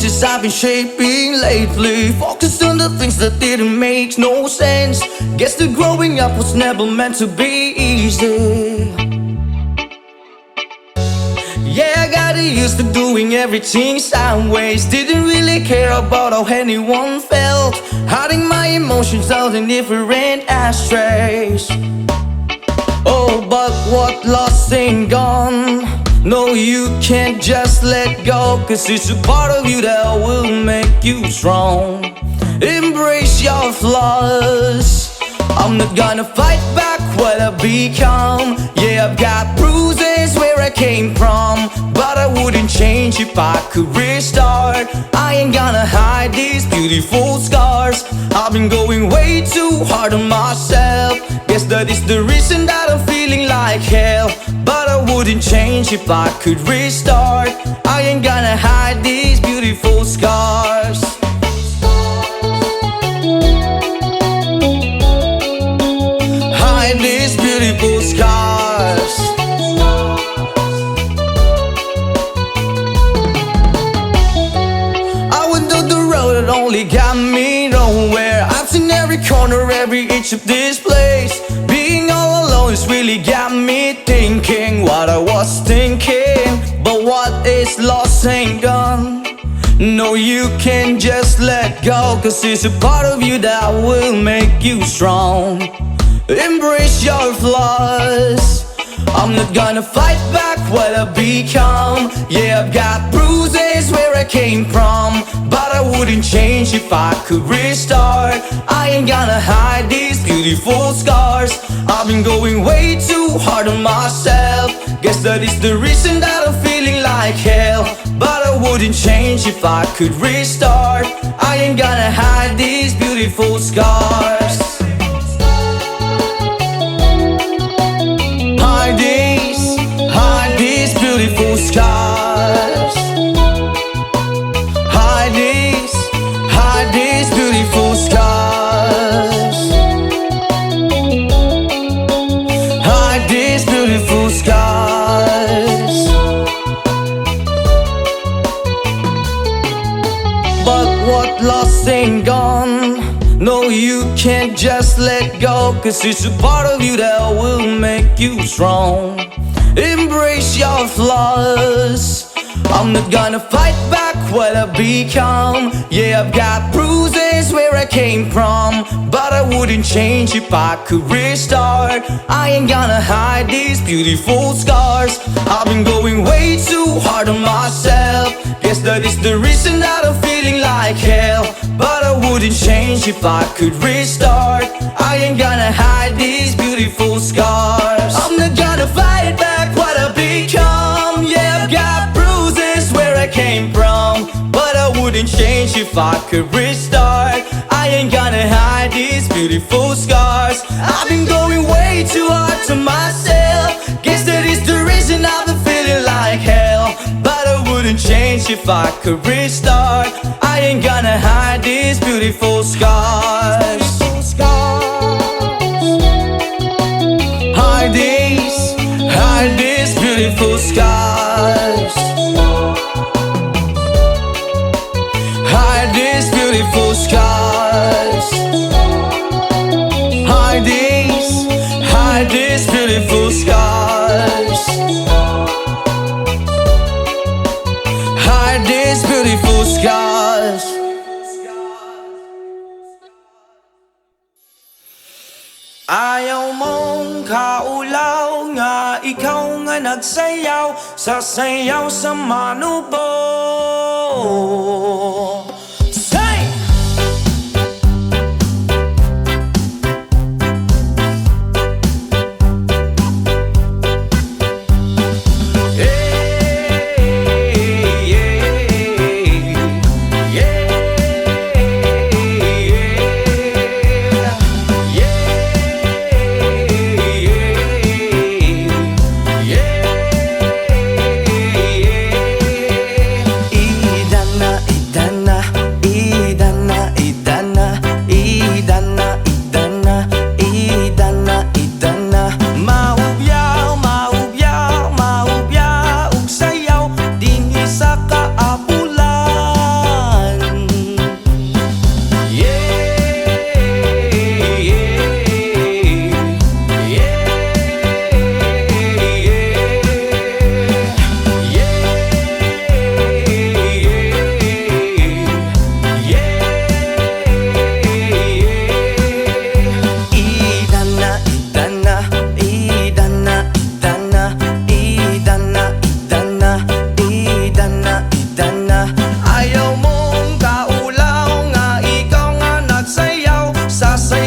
choices I've been shaping lately. Focused on the things that didn't make no sense. Guess that growing up was never meant to be easy. Yeah, I got used to doing everything sideways. Didn't really care about how anyone felt. Hiding my emotions out in different ashtrays. Oh, but what lost ain't gone. No, you can't just let go, 'cause it's a part of you that will make you strong. Embrace your flaws. I'm not gonna fight back what I've become. Yeah, I've got bruises where I came from, but I wouldn't change if I could restart. I ain't gonna hide these beautiful scars. I've been going way too hard on myself. Guess that is the reason that I'm feeling like hell. But I wouldn't change if I could restart. I ain't gonna hide these beautiful scars. Hide these beautiful scars. I went down the road that only got me nowhere. I've seen every corner, every inch of this place. Being all alone has really got me thinking what I was thinking. But what is lost ain't gone. No, you can't just let go, 'cause it's a part of you that will make you strong. Embrace your flaws. I'm not gonna fight back what I've become. Yeah, I've got bruises where I came from, but I wouldn't change if I could restart. I ain't gonna hide these beautiful scars. I've been going way too hard on myself. Guess that is the reason that I'm feeling like hell. But I wouldn't change if I could restart. I ain't gonna hide these beautiful scars. Hide these beautiful scars. Hide these beautiful scars. Hide these beautiful scars. But what lost ain't gone. No, you can't just let go, 'cause it's a part of you that will make you strong. Embrace your flaws. I'm not gonna fight back what I've become. Yeah, I've got bruises where I came from, but I wouldn't change if I could restart. I ain't gonna hide these beautiful scars. I've been going way too hard on myself. Guess that is the reason that I'm feeling like hell. But I wouldn't change if I could restart. I ain't gonna hide these beautiful scars. I'm not gonna fight back what I've become. Yeah, I've got bruises where I came from, but I wouldn't change if I could restart. I ain't gonna hide these beautiful scars. I've been going way too hard to myself. Guess that is the reason I've been feeling like hell. But I wouldn't change if I could restart. I ain't gonna hide these beautiful scars. Hide these beautiful scars. Hide these beautiful scars. Hide these beautiful scars. Hide these beautiful scars. Ayaw mong kaulaw nga ikaw nga nagsayaw sa sayaw sa manubo. Say!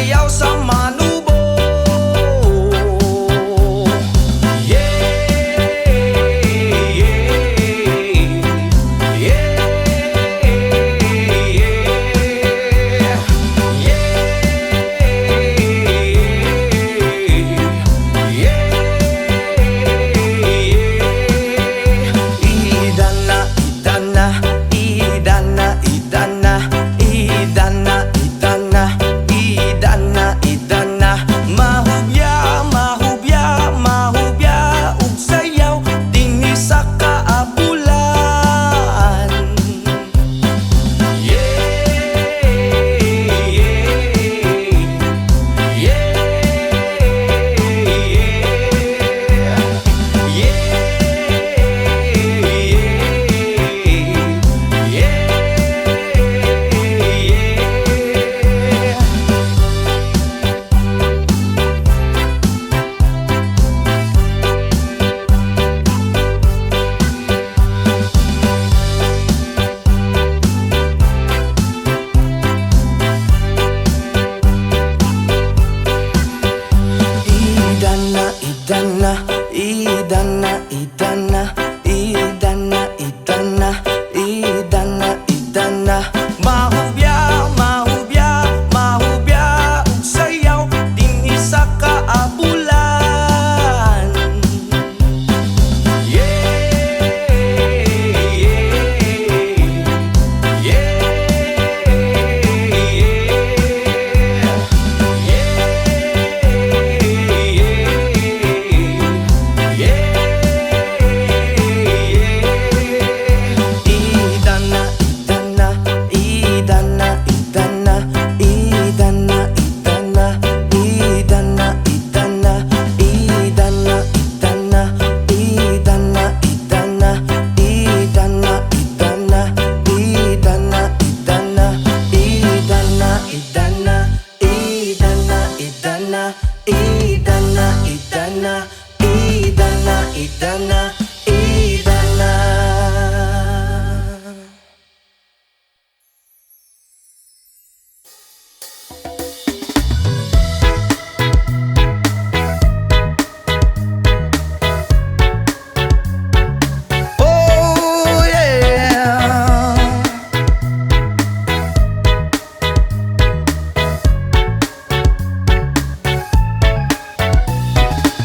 sumayaw sa manubo.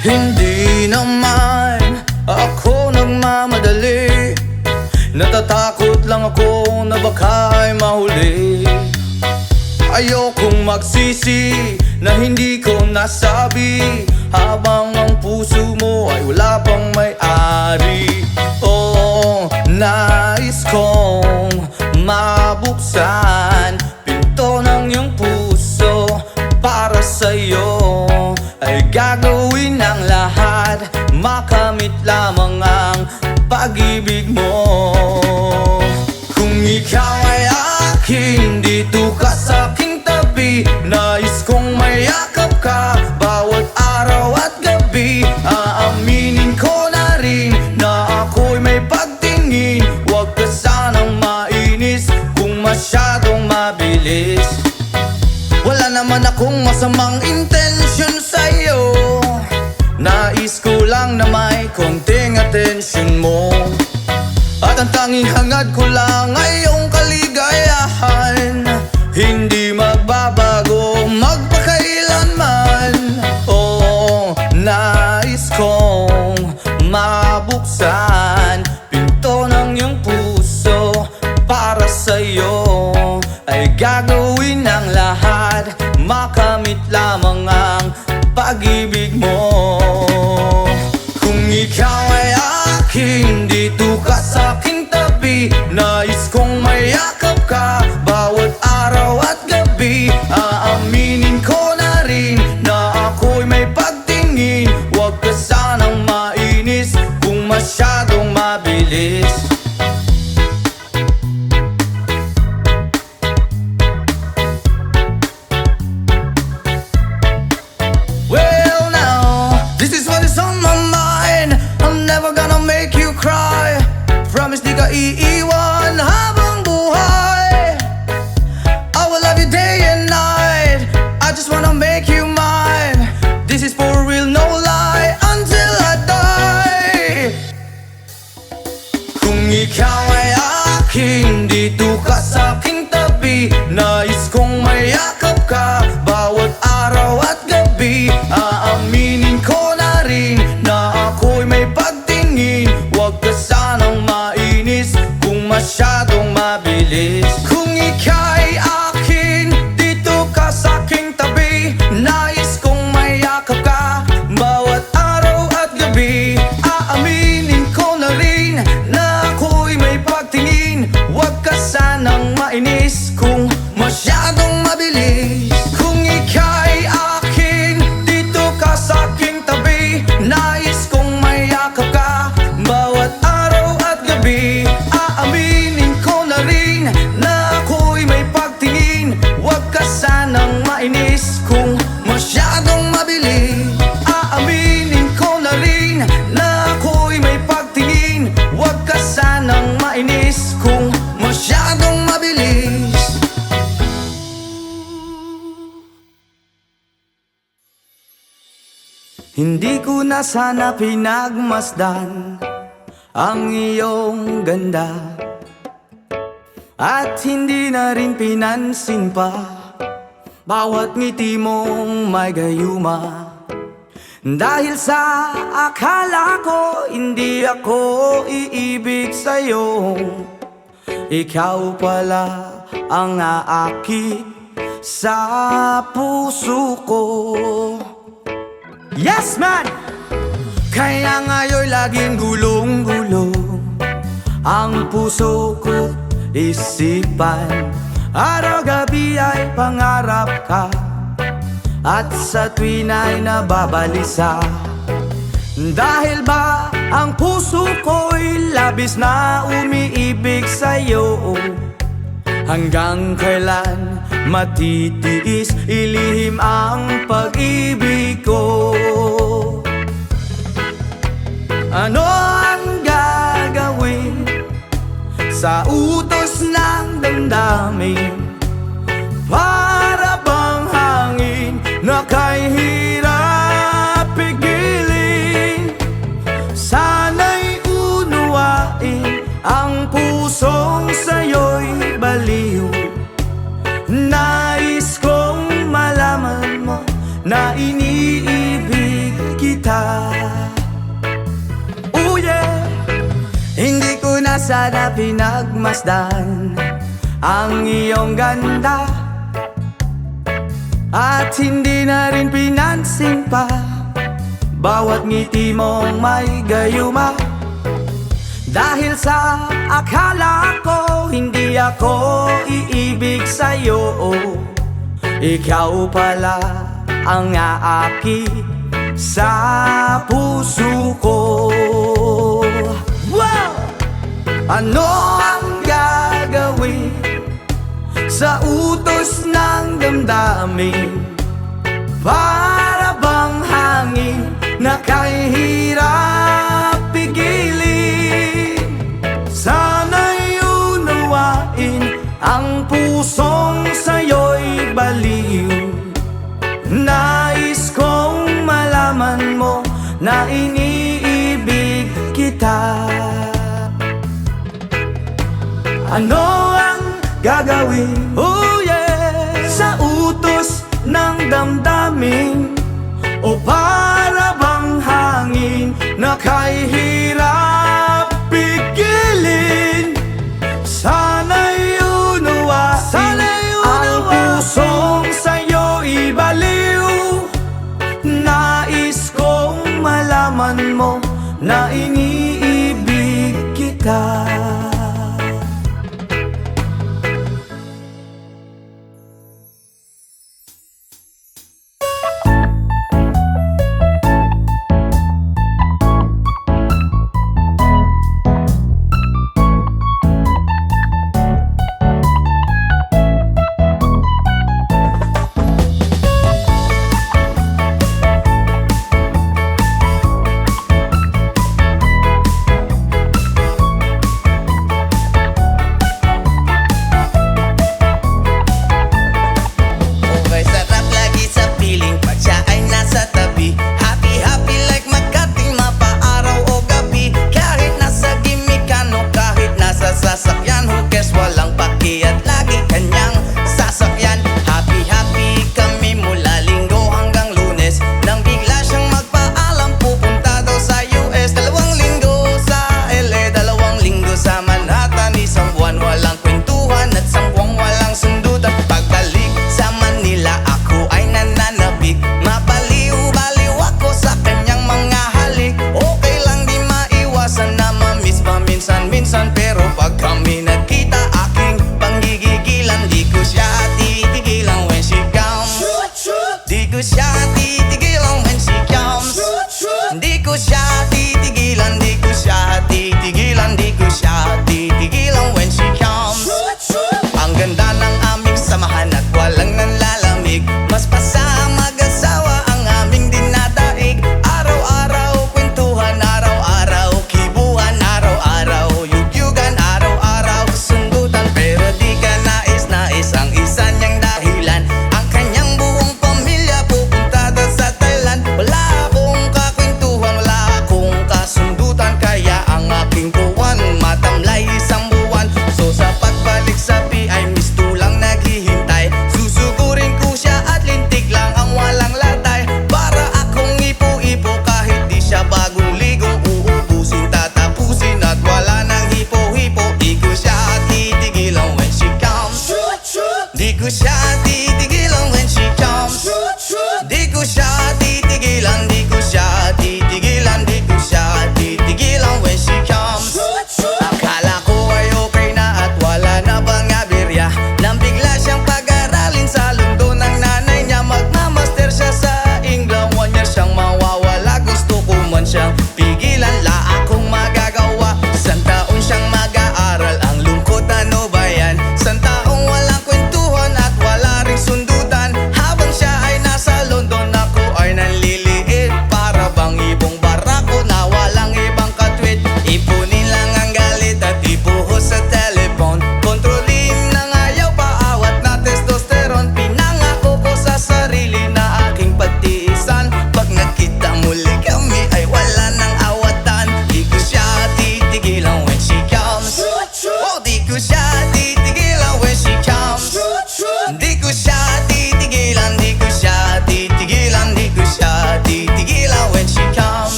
Hindi naman ako nagmamadali, natatakot lang ako na baka'y mahuli. Ayokong magsisi na hindi ko nasabi, habang ang puso mo ay wala pang may-ari. Oh, nais kong mabuksan pinto ng iyong puso. Para sa'yo ay gagawin ang lahat, makamit lamang ang pag-ibig mo. Kung ikaw ay akin, dito ka sa aking tabi, nais kong mayakap ka bawat araw at gabi. Aaminin ko na rin na ako'y may pagtingin, huwag ka sanang mainis kung masyadong mabilis. Wala naman akong masamang intensyon sa'yo, nais ko lang na may konting atensyon mo. At ang tanging hangad ko lang ay iyong kaligayahan, hindi magbabago magpakailanman. Oh, nais kong mabuksan pinto ng iyong puso. Para sa'yo ay gagawin ang lahat, makamit lamang ang pag-ibig mo. Kung ikaw ay akin, dito ka sa aking tabi, nais kong mayakap ka bawat araw at gabi. Aaminin ko na rin na ako'y may pagtingin, huwag ka sanang mainis kung masyadong mabilis. Well now, Hindi ko na sana pinagmasdan ang iyong ganda, at hindi na rin pinansin pa bawat ngiti mong may gayuma. Dahil sa akala ko hindi ako iibig sa'yo, ikaw pala ang aakit sa puso ko. Yes man! Kaya ngayon laging gulong-gulo ang puso ko, isipan. Araw-gabi ay pangarap ka, at sa tuwin ay nababalisa. Dahil ba ang puso ko'y labis na umiibig sa'yo, hanggang kailan matitiis ilihim ang pag-ibig ko? Ano ang gagawin sa utos ng damdamin? Para bang hangin na kay hirap pigilin? Sana'y unuwain ang pusong sa'yo'y baliw. Nais kong malaman mo na iniibig kita. Oh yeah! Hindi ko na sana pinagmasdan ang iyong ganda, at hindi na rin pinansin pa bawat ngiti mong may gayuma. Dahil sa akala ko hindi ako iibig sa'yo, ikaw pala ang aakit sa puso ko. Wow! Ano ang gagawin sa utos ng damdamin? Para bang hangin na kay hirap pigilin? Sana'y unawain ang pusong sa'yo'y baliw. Nais kong malaman mo na iniibig kita. Ano ang gagawin, oh yeah, sa utos ng damdamin? O para bang hangin na kay hirap pigilin? Sana'y unawain ang pusong sa'yo'y baliw. Nais kong malaman mo na iniibig kita.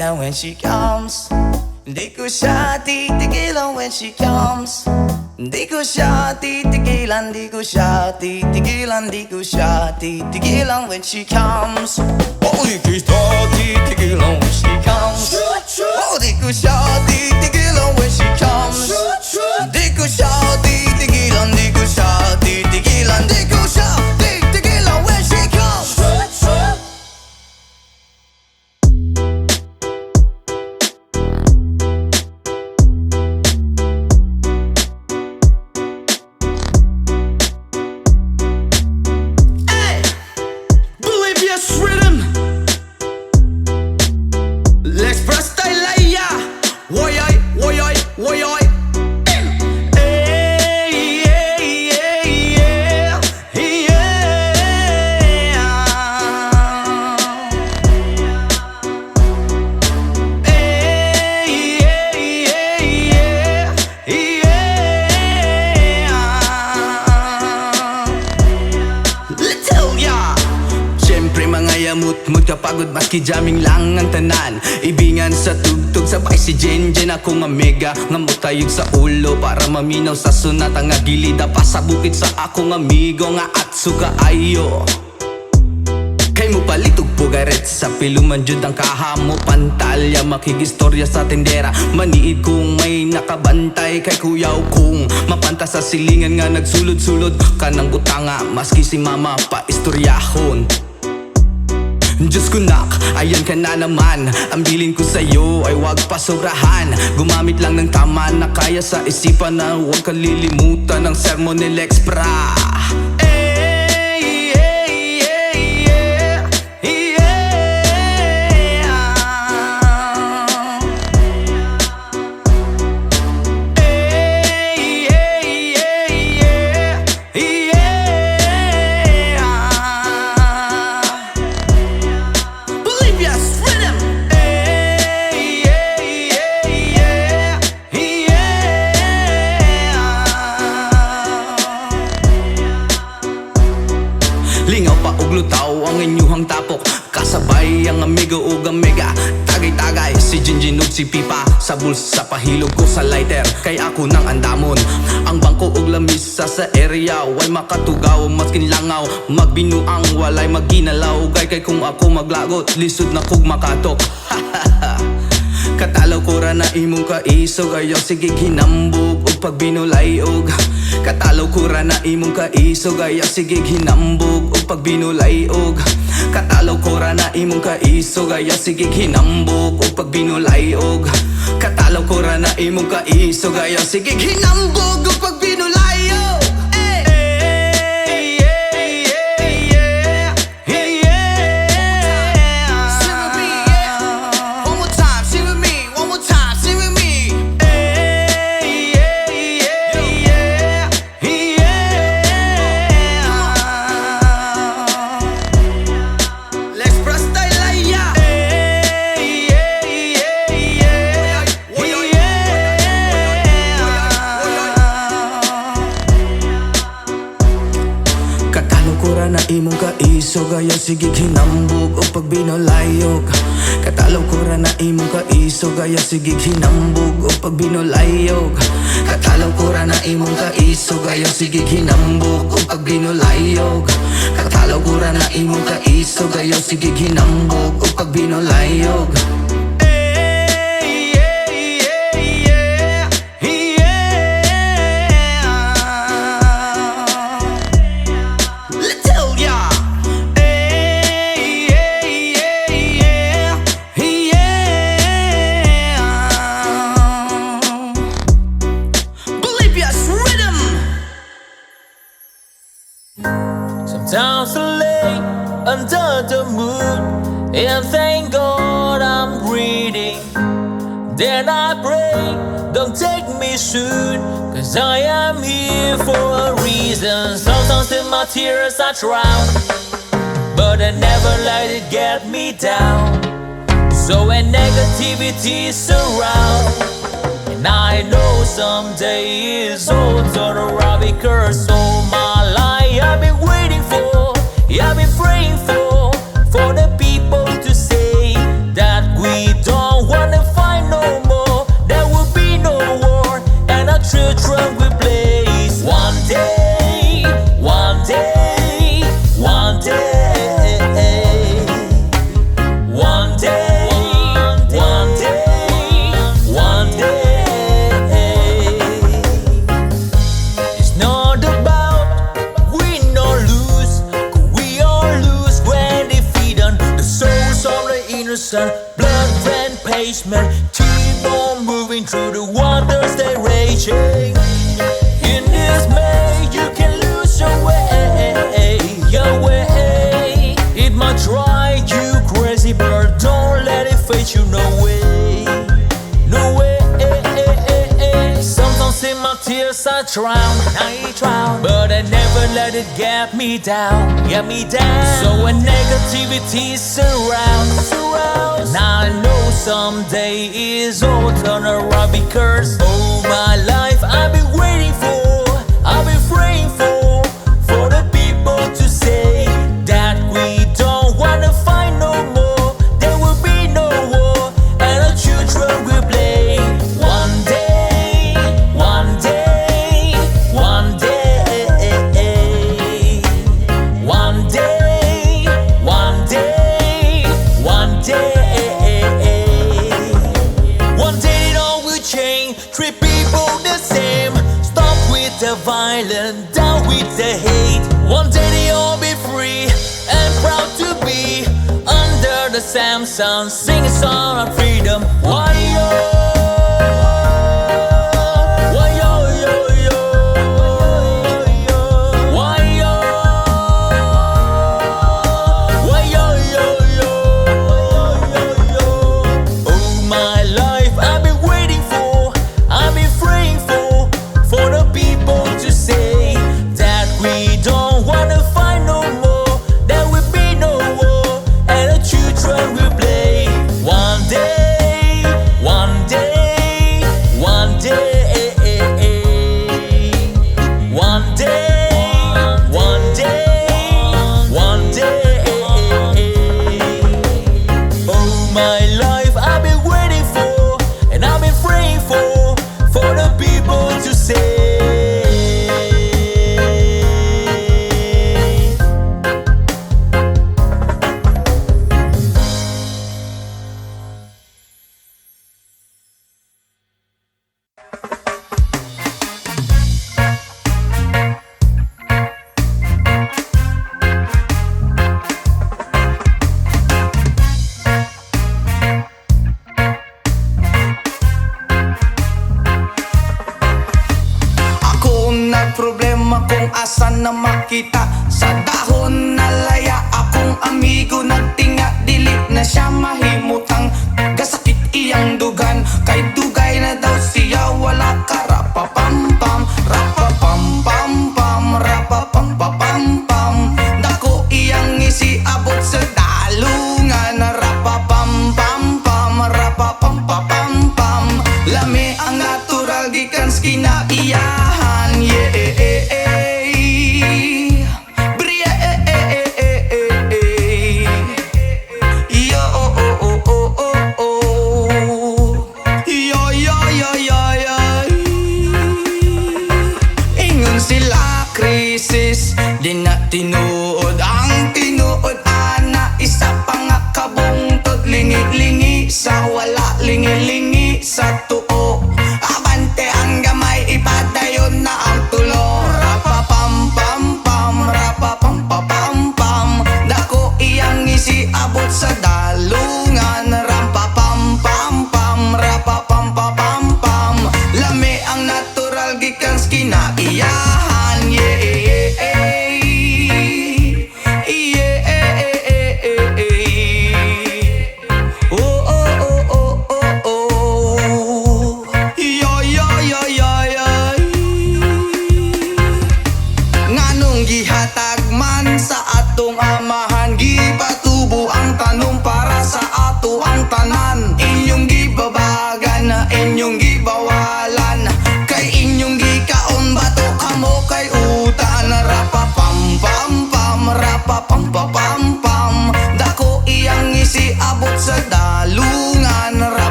titigilan when she comes. Hindi ko siya titigilan when she comes. Di ko siya titigilan, di ko siya titigilan, di ko siya titigilan when she comes. Oh, di ko siya titigilan when she comes. Oh, di ko siya titigilan when she comes. Di ko siya titigilan, di ko siya titigilan, di ko siya titigilan when she comes. Rhythm, let's press style like ya. Woy oi, woy oi, woy oi. Hey, hey, hey, yeah, yeah. Hey, hey, hey, yeah, yeah. Let's tell ya. Siyempre mga yamut-mut kapagod maski jamming lang ang tanan. Ibingan sa tugtog sabay si Jen ako nga mega. Nga mutayog sa ulo para maminaw sa sunat. Ang agilida pa sa bukid sa akong amigo nga atso kaayo. Kay mo palitog pugaret sa piluman jud ang kahamo. Pantalya makigistorya sa tendera. Maniid kung may nakabantay kay kuyaw kung mapanta sa silingan nga nagsulod-sulod kanang butanga maski si mama pa istoryahon. Diyos ko nak, ayan ka na naman. Ang bilin ko sa'yo ay wag pasobrahan. Gumamit lang ng tama na kaya sa isipan na huwag kalilimutan ng sermon ni Lex Pra. Hey, hey, hey, yeah, yeah. Hey, hey, hey, yeah, yeah. Lingaw pa og lutaw ang inyuhang tapok. Kasabay ang amigo ug ang mega. Tagay-tagay si Jinjin ug si Pipa. Sa bulsa pahilog ko sa lighter kay ako nang andamon. Ang bangko ug lamisa sa area way makatugaw maskin langaw. Magbinuang walay maginalaw. Gay kay kung ako maglagot lisod na kog makatok. Katalaw ko ra na imong kaisog ayaw sige hinambog og pagbinulay og. Katalaw ko ra na imong kaisog ayaw sige hinambog og pagbinulay og. Katalaw ko ra na imong kaisog ayaw sige hinambog og pagbinulay og. Katalaw ko ra na imong kaisog ayaw sige hinambog og pagbinulay og. Na imong kaisog ayaw sige hinambog o pagbinolayog. Katalaw ko ra na imong kaisog ayaw sige hinambog o pagbinolayog. Katalaw ko ra na imong kaisog ayaw sige hinambog o pagbinolayog. Katalaw ko ra na imong kaisog ayaw sige hinambog o pagbinolayog. Sometimes I lay under the moon and thank God I'm breathing. Then I pray, don't take me soon, cause I am here for a reason. Sometimes in my tears I drown, but I never let it get me down. So when negativity surrounds, and I know someday it's all turn around, because all my life I've been waiting for, I've been praying for the people to say that we don't Samson, blood ran pavement. Keep on moving through the waters they raging. In this May, you can lose your way, your way. It might drive you crazy, but don't let it fade you. No way, no way. Sometimes in my tears I drown, but I never let it get me down, get me down. So when negativity surrounds, now I know someday is all turn around. Because all my life I've been waiting for, I've been praying for the people to say that we don't wanna fight no more. There will be no war, and our children will play. One day, one day, one day, one day, one day, one day. One day it all will change. Treat people the same. Stop with the violence, down with the hate. One day they all be free and proud to be under the Samson. Sing a song of freedom. Why yo? Why yo yo yo? Why yo? Why yo yo yo? All my life I've been waiting for, I've been praying for the people to say that we don't wanna fight no more. There will be no war, and the children will play. One day,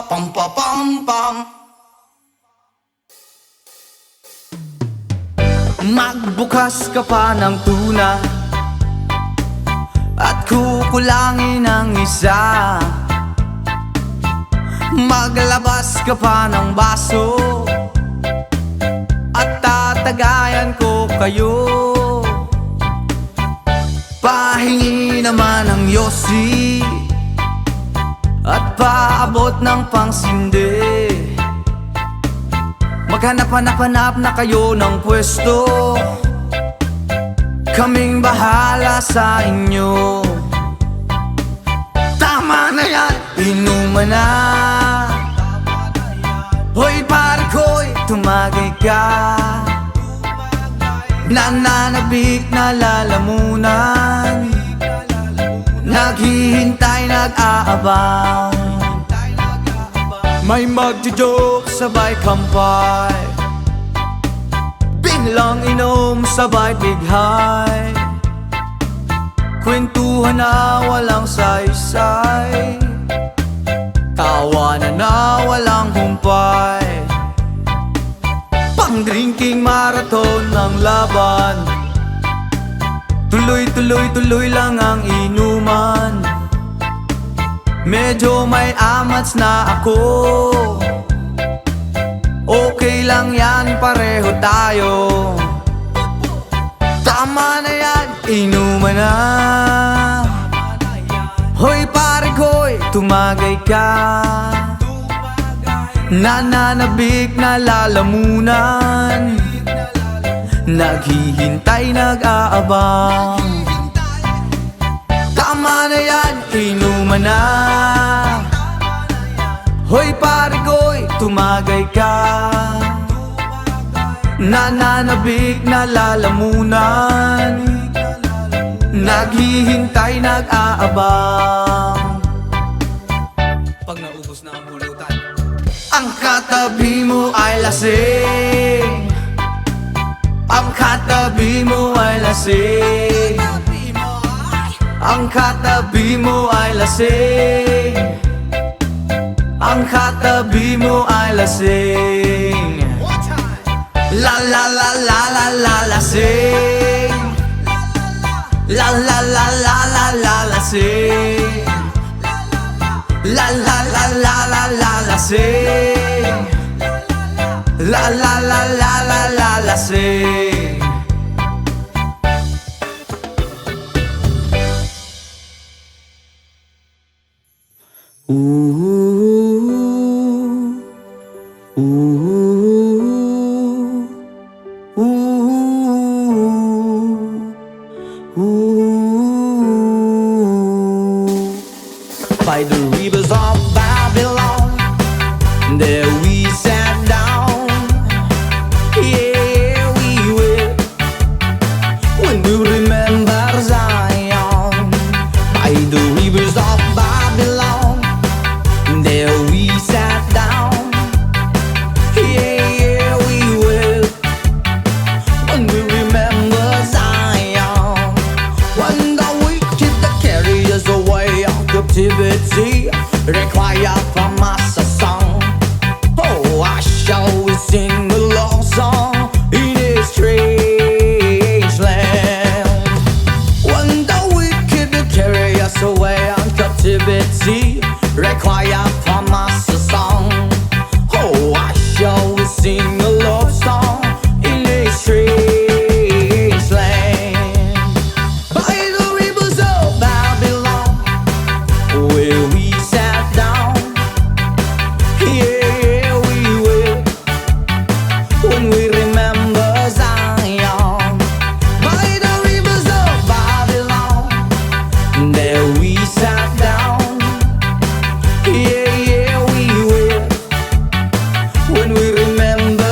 pam pa pam pam. Magbukas ka pa ng tuna at kukulangin ang isa. Maglabas ka pa ng baso at tatagayan ko kayo. Pahingi naman ng yosi at paabot ng pangsindi. Maghanap-hanap na kayo ng pwesto, kaming bahala sa inyo. Tama na yan, inuman na. Hoy pare ko'y tumagay ka. Nananabik na lalamunan, naghihintay, nag-aabang. May magjo-joke, sabay kampay, biglang inom, sabay bighay. Kwentuhan na walang saysay, tawanan na walang humpay. Pang-drinking marathon ng laban, tuloy-tuloy-tuloy lang ang inuman. Medyo may amats na ako, okay lang yan, pareho tayo. Tama na yan, inuman na. Hoy pare ko'y tumagay ka. Nananabik na lalamunan, naghihintay, nag-aabang. Tama na yan, inuman na. Hoy pare ko'y tumagay ka. Nananabik na lalamunan, naghihintay, nag-aabang. Pag naubos na ang hulutan, ang katabi mo ay lasing. Ang katabi mo ay lasing. Ang katabi mo ay lasing. Ang katabi mo ay lasing. La la la la la la lasing. La la la la la la lasing. La la la la la la lasing. La la la la la la lasing. By the rivers of Babylon, there we sat down. Yeah, we will, when we remember Zion. By the rivers of Babylon, there we sat down. Yeah, we will, when we remember Zion. When the wicked that carry us away of captivity require from us a song. Oh, I shall sing a love song in a strange land. When the wicked that carry us away of captivity require from us a song. Oh, I shall sing a love song in a strange land. By the rivers of Babylon, where we sat down. Yeah, we will, when we remember Zion. By the rivers of Babylon, there we sat down. Yeah, we will, when we remember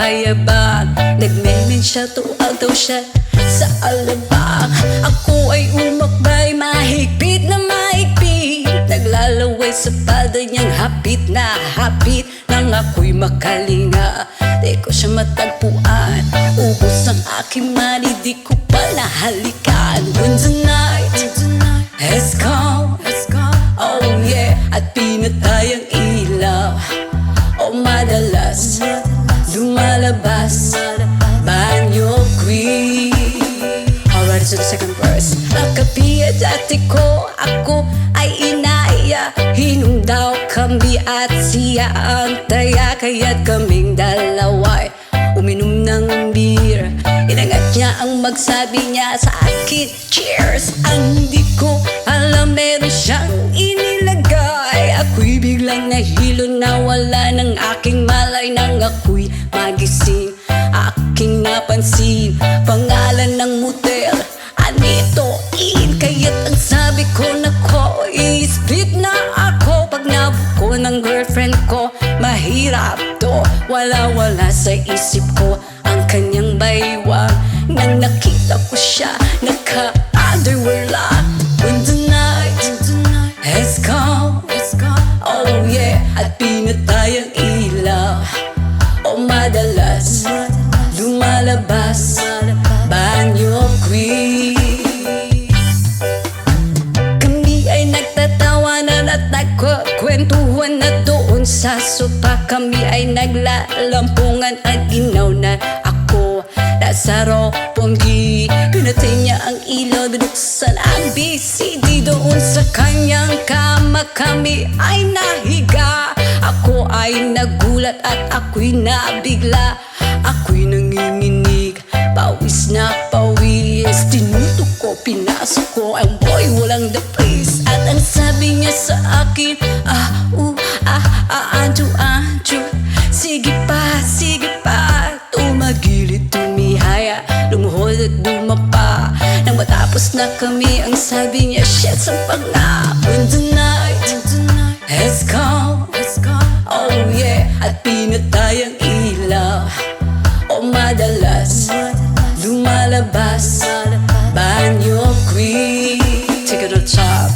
mayabang. Nagmemen siya, tuwag daw siya sa alabang. Ako ay umakbay, mahigpit na mahigpit. Naglalaway sa palda niyang hapit na hapit. Nang ako'y makalinga, di ko siya matagpuan. Ubos ang aking money, di ko pa nahalikan. When the night has come, oh yeah, at pinatay ang ilaw. Oh madalas lumalabas banyo queen. Alright, so the second verse. Nakapiya dati ko, ako ay inaya. Hinong daw kami at siya ang taya. Kaya't kaming dalaway uminom ng beer. Inangat niya ang magsabi niya sa akin, cheers. Ang hindi ko alam, meron siyang inilagay. Ako'y biglang nahilo, nawala ng aking malay. Nang ako'y magising, aking napansin pangalan ng motel, Anito Inn. Kaya't ang sabi ko, nako, i-split na ako. Pag nabuko ng girlfriend ko, mahirap to. Wala-wala sa isip ko ang kanyang baywang. Nang nakita ko siya, naka-underwear lang. When the night has come, oh yeah, at pinatay ang ilaw. Oh madalas lumalabas banyo queen. Kami ay nagtatawanan at nagkukwentuhan na doon sa sopa. Kami ay naglalampungan at ginaw na ako nasa roponggi. Pinatay niya ang ilaw, binuksan ang BCD. Doon sa kanyang kama kami ay nahiga. Ako ay nagulat at ako'y nabigla. Ako'y nanginginig, pawis na pawis. Tinutok ko, pinasok ko ang boy, walang the place. At ang sabi niya sa akin, Anjo, sige pa, tumagilid, tumihaya, lumuhod at dumapa. Nang matapos na kami, ang sabi niya, shit, sampag na. When the night has come, oh yeah, at pinatay ang ilaw. Oh madalas lumalabas banyo queen. Take it to the top.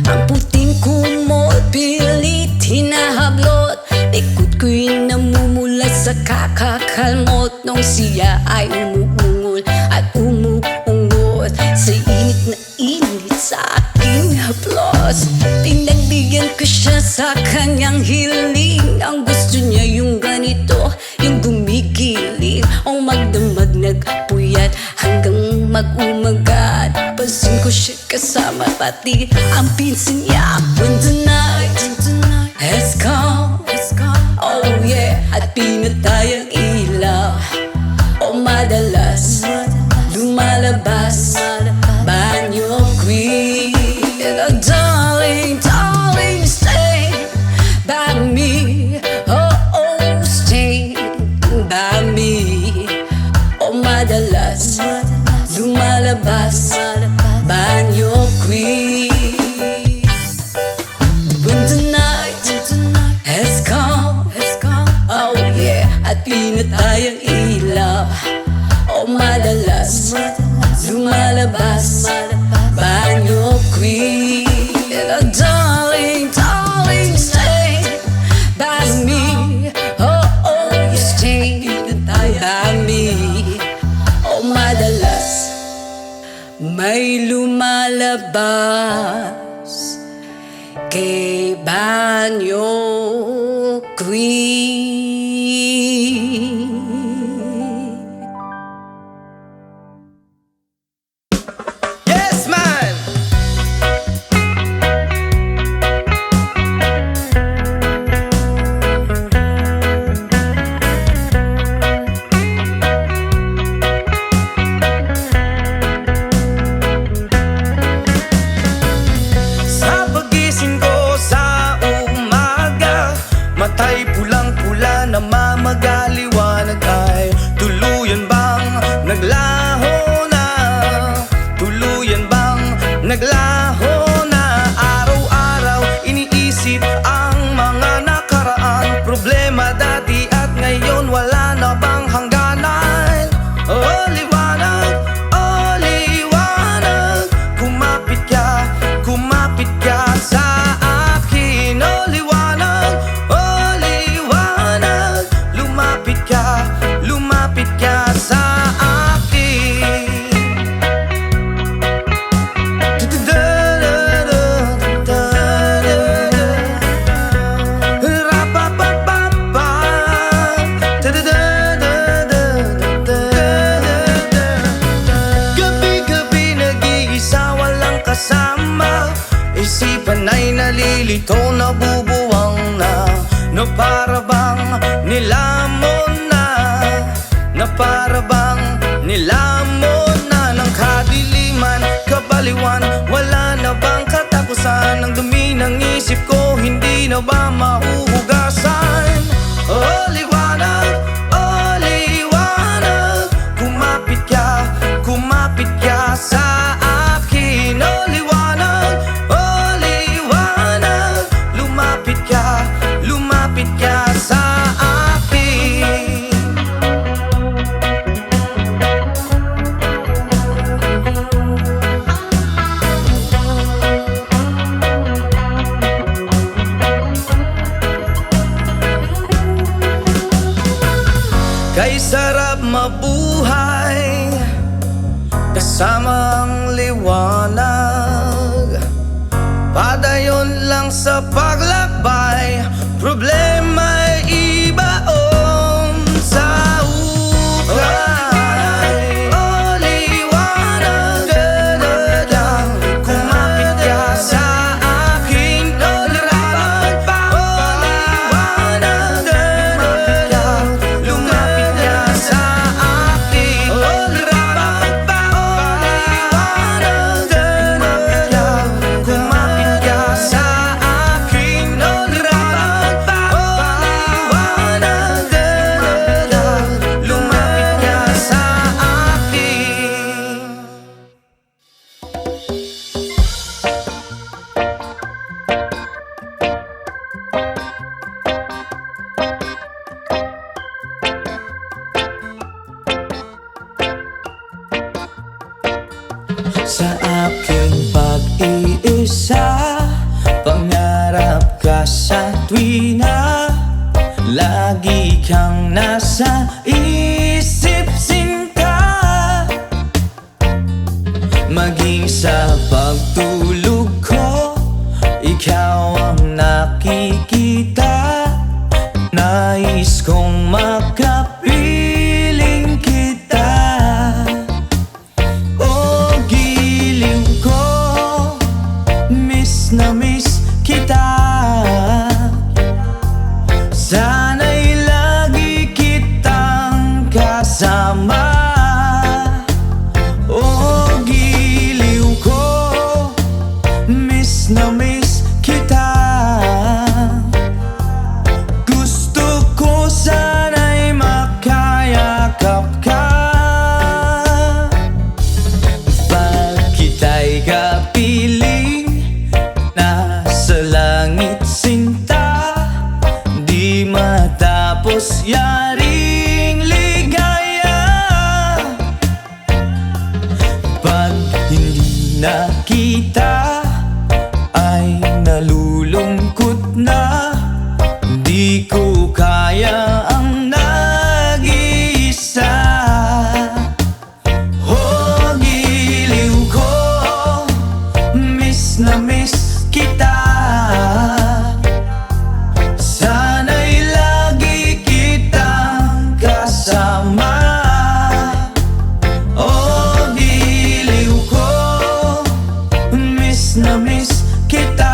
Ang puting kumot, pilit hinahablot. Likod ko'y namumula sa kakakalmot. Nung siya ay umuungol at umuungot sa init na init sa aking haplos. Pinagbigyan ko siya sa kanyang hiling. Ang gusto niya yung ganito, yung gumigiling. O magdamag nagpuyat hanggang mag-umagat. Pansin ko siya kasama pati ang pinsan niya. When the night has come, oh yeah, at pinatay ang ilaw. O madalas lumalabas banyo queen. Oh darling, stay by me. Oh, stay by me. O madalas lumalabas banyo queen. When the night has come, oh yeah, at pinatay ang ilaw. O madalas lumalabas banyo queen. Oh darling, stay by me. Oh, stay by me. O madalas may lumalabas kay banyo queen. Yes, man! Sa pagising ko sa umaga, matay pulang-pula na mamagaliwanag ay tuluyan bang naglaho na? Tuluyan bang naglaho na? Araw-araw iniisip ang mga nakaraan, problema dati at ngayon wala na kasama. Isipan ay nalilito, nabubuwang na para bang nilamon na para bang nilamon na ng kadiliman, kabaliwan. Wala na bang katapusan? Ang dumi ng isip ko, hindi na ba mahuhugasan? Oh liwanag, oh liwanag, kumapit ka sa akin. Oh liwanag, oh liwanag, lumapit ka sa akin. Kay sarap mabuhay kasama ang liwanag. Padayon lang sa paglakbay, problema'y ibaon sa ukay. Oh liwanag, kumapit ka sa akin. Oh liwanag, oh liwanag, lumapit ka sa akin. Oh liwanag, oh liwanag, kumapit ka sa akin. Oh liwanag, oh liwanag, lumapit ka sa akin. Sa aking pag-iisa, pangarap ka sa tuwina. Lagi kang nasa isip, sinta. Maging sa pagtulog ko, ikaw ang nakikita. Nais kong makapiling kita. Oh giliw ko, miss na miss kita. Sana'y lagi kitang kasama. Oh giliw ko, miss na miss kita. Gusto ko sana'y makayakap ka. Pag kita'y kapiling, nasa langit sinta. Di matapos yaring ligaya. Pag hindi na kita, ay nalulungkot na. Di ko kaya ang nag-iisa. Oh giliw ko, miss na miss kita. Sana'y lagi kitang kasama. Oh giliw ko, miss na miss kita.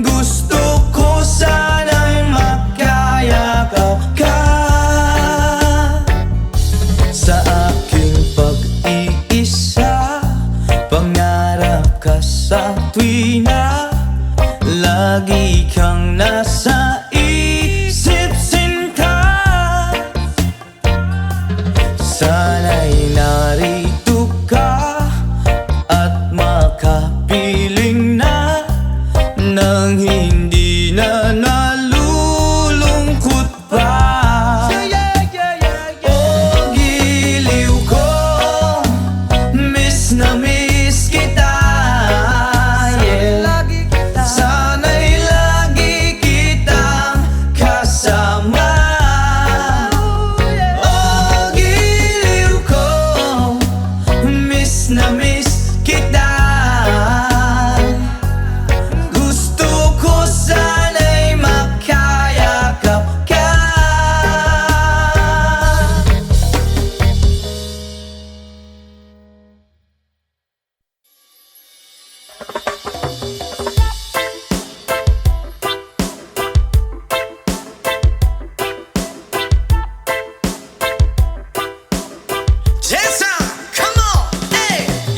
Gusto ko sana'y makayakap ka. Sa aking pag-iisa, pangarap ka sa tuwina. Lagi kang nasa isip, sinta. Sana'y narito ka at makapiling na nang hindi na nalulungkot pa. Oh giliw ko, miss na miss kita. Yeah. Sana'y lagi kitang kasama. Oh giliw ko, miss na miss kita.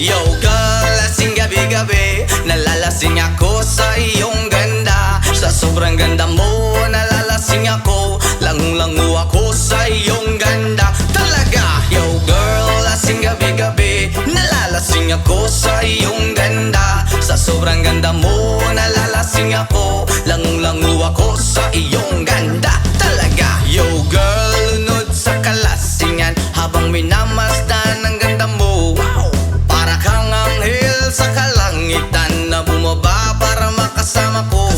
Yo girl, lasing gabi-gabi, nalalasing ako sa iyong ganda. Sa sobrang ganda mo, nalalasing ako, langung-langu ako sa iyong ganda. Talaga, yo girl, lasing gabi-gabi, nalalasing ako sa iyong ganda. Sa sobrang ganda mo, nalalasing ako, langung-langu ako sa iyong ganda. Talaga, yo girl, lunod sa kalasingan habang minamasdan ang ganda mo. Para kang anghel sa kalangitan na bumaba para makasama ko.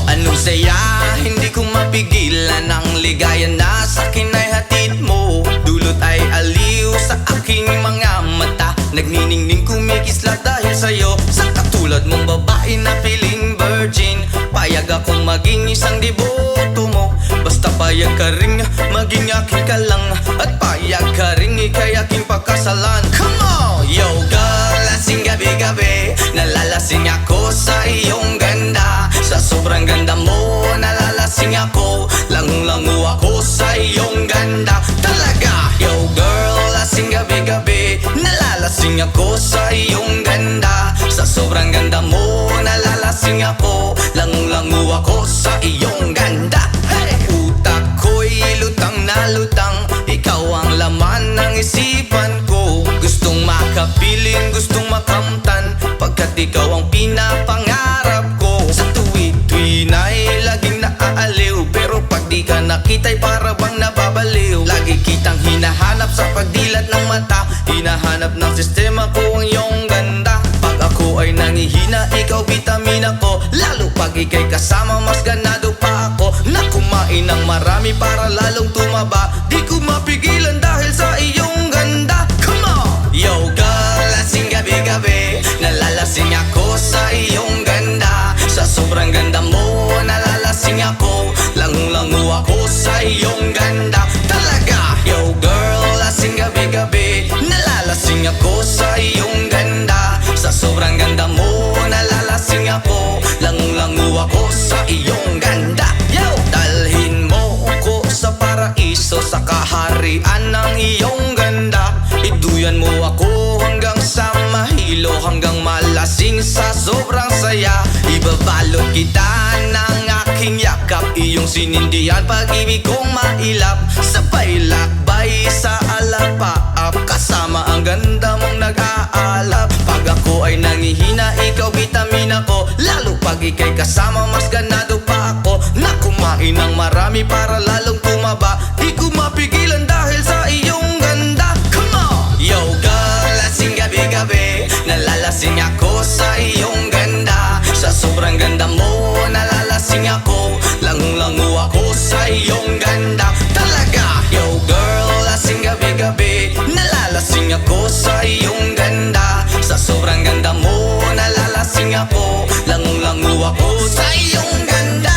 Anong saya, hindi ko mapigilan ang ligaya na sa'kin ay hatid mo. Dulot ay aliw sa aking mga mata, nagniningning kumikislat dahil sa'yo. Sa katulad mong babae na piling virgin, payag akong maging isang deboto mo. Basta payag ka ring maging akin ka lang, at payag ka ring ikay aking pagkasalan. Come on! Yo girl, lasing gabi-gabi, nalalasing ako sa iyong ganda. Sa sobrang ganda mo, nalalasing ako, langung-langu ako sa iyong ganda. Talaga, yo girl, lasing gabi-gabi, nalalasing ako sa iyong ganda. Sa sobrang ganda mo, nalalasing ako, langung-langu ako sa iyong ganda. Hey! Utak ko'y lutang na lutang, ikaw ang laman ng isipan ko. Gustong makapiling, gustong makamtan, pagkat ikaw ang pinapangarap ko. Sa tuwi-tuwi na'y laging naaaliw, pero pag di ka nakita'y para bang nababaliw. Lagi kitang hinahanap sa pagdilat ng mata, hinahanap ng sistema ko ang iyong ganda. Pag ako ay nangihina, ikaw vitamina ko, lalo pag ika'y kasama mas ganado pa ako. Na kumain ng marami para lalong tumaba, di ko mapigilan dahil sa iyong ganda. Come on! Yo girl, lasing gabi-gabi, nalalasing ako sa iyong ganda. Sa sobrang ganda mo, nalalasing ako, langung-langu ako sa iyong ganda. Talaga, yo girl, lasing gabi-gabi, nalalasing ako sa iyong ganda. Sa sobrang ganda mo, nalalasing ako, langung-langu ako sa iyong ganda. Yo! Dalhin mo ko sa paraiso, sa kaharian ng iyong ganda. Iduyan mo ako hanggang sa mahilo, hanggang malasing sa sobrang saya. Ibabalot kita ng aking yakap, iyong sinindihan pag-ibig kong mailap. Sabay lakbay sa alapaap, kasama ang ganda mong nag-aalap. Pag ako ay nangihina, ikaw vitamina ko, lalo pag ika'y kasama mas ganado pa ako. Na kumain ng marami para lalong tumaba, di ko mapigilan dahil sa iyong ganda. Come on! Yo girl, lasing gabi-gabi, nalalasing ako sa iyong ganda. Sa sobrang ganda mo, nalalasing ako, langung-langu ako sa iyong ganda. Talaga, yo girl, lasing gabi-gabi, nalalasing ako sa iyong ganda. Sa sobrang ganda mo, nalalasing ako, langung-langu ako sa iyong ganda.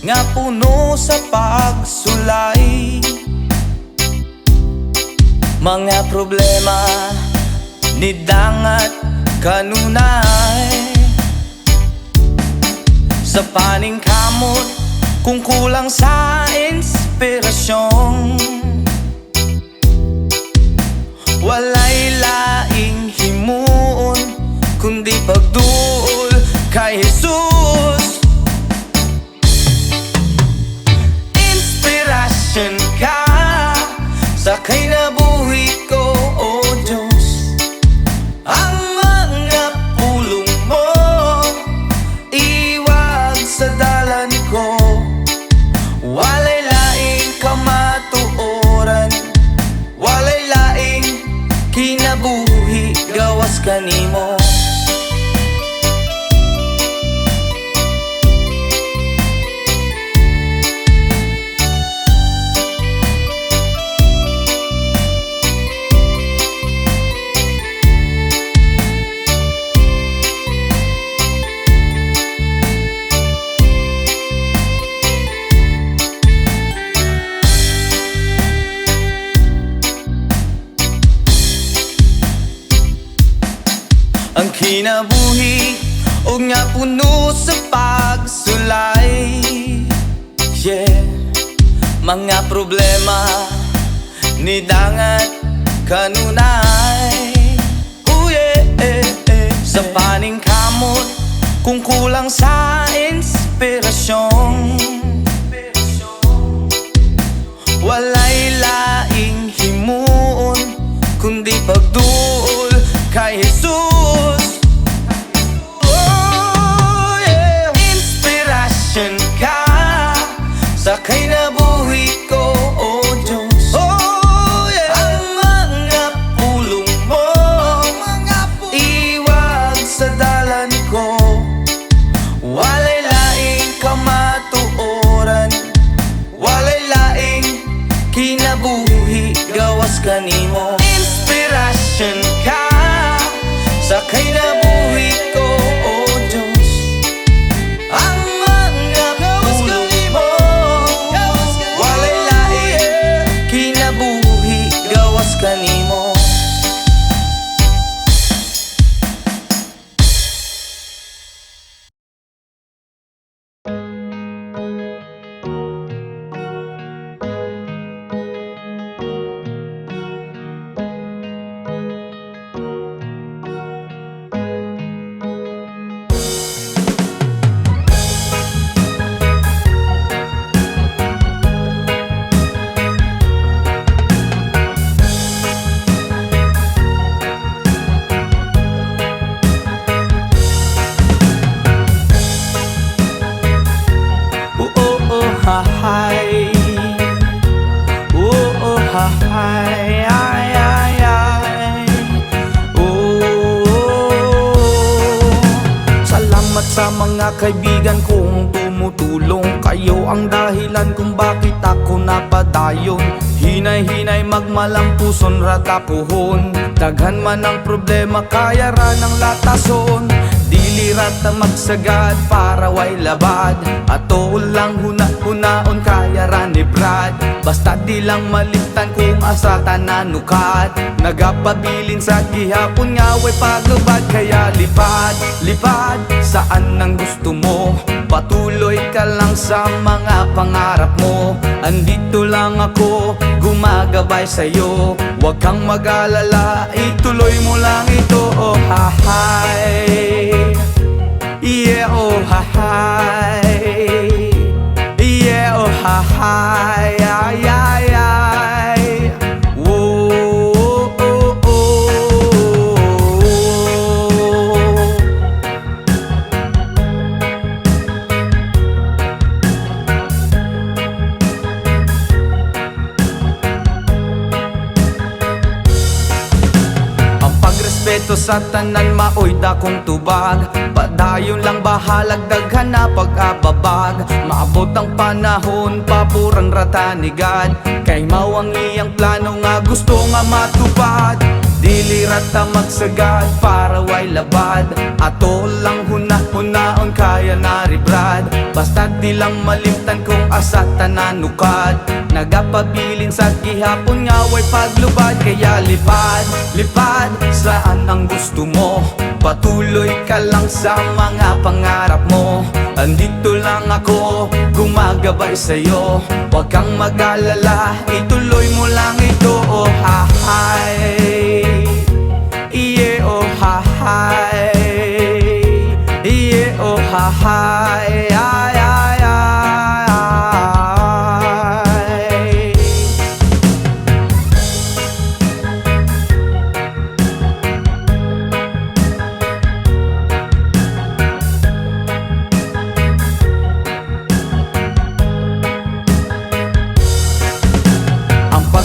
Nga puno sa pagsulay, mga problema ni dangat kanunay. Sa paning kamot kung kulang sa inspirasyon, walay laing himuon kundi pagduol kay Jesus. Inspirasyon ka sa kinabuhi ko, O Diyos. Ang mga pulong mo iwag sa dalan ko, walay laing kamatuoran, walay laing gawas kanimo. Ang kinabuhi o nga puno sa pagsulay, yeah. Mga problema ni dangat kanunay, sa paning kamot kung kulang sa inspirasyon, walay laing himuon kundi pagduol kay Jesus. Oh yeah, inspirasyon ka sa kinabuhi ko, oh Diyos. Oh yeah, ang mga pulong mo iwag sa dalan ko, walay laing kamatuoran, walay laing kinabuhi gawas kanimo. Inspirasyon ka sa kinabuhi ko, oh Diyos. Ang mga pulong mo walay laing kinabuhi gawas kanimo. Hi, oh hi, ay. Salamat sa mga kaibigan kong tumutulong. Kayo ang dahilan kung bakit ako napadayon. Hinay-hinay magmalampuson ratapuhon. Daghan man ang problema kaya ra ng latason. Dili rata magsagad para way labad. Ato lang hunaon kaya ra ni Brad. Basta di lang malimtan kung asa tananukat. Nagapabilin sa gihapon nga way paglubad. Kaya lipad saan ang gusto mo. Patuloy ka lang sa mga pangarap mo. Andito lang ako, gumagabay sa'yo. Huwag kang mag-alala, ituloy mo lang ito. Oh hi, yeah, oh hi, yeah, oh hi, ay. Whoa, oh. Ang pagrespeto sa tanan maoy dakong tubag. Padayon lang bahalag daghan na pag-ababag. Maabot ang panahon paborang rata ni God. Kay mao ang iyang plano nga gusto nga matupad. Dili rata magsagad para way labad. Ato lang hunaon kaya na ri Brad. Basta di lang malimtan kung asa tananukad. Nagapabilin sa gihapon nga way paglubad. Kaya lipad saan ang gusto mo. Patuloy ka lang sa mga pangarap mo. Andito lang ako, gumagabay sa'yo. Huwag kang mag-alala, ituloy mo lang ito. Oh hi, yeah, oh hi, yeah, oh hi, ay.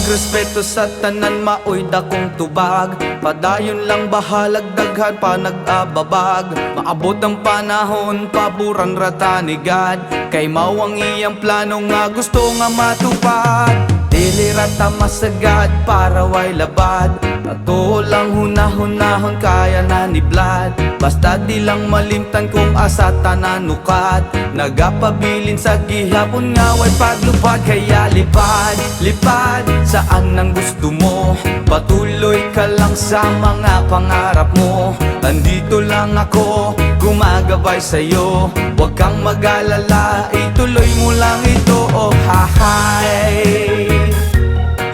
Respeto dito sa tanan maoy dakong tubag. Padayon lang bahalag daghan pa nag-ababag. Maabot ang panahon paboran ratanigad. Kay mawang iyang plano nga gusto nga matupad. Dili rata masagad para way labad. Ato lang hunahon kaya na ni Vlad. Basta di lang malimtan kung asa tananukat. Nagapabilin sa gihapon nga way paglupad. Kaya lipad, lipad saan ang gusto mo. Patuloy ka lang sa mga pangarap mo. Andito lang ako, gumagabay sa'yo. Huwag kang mag-alala, ituloy mo lang ito. Oh hahay,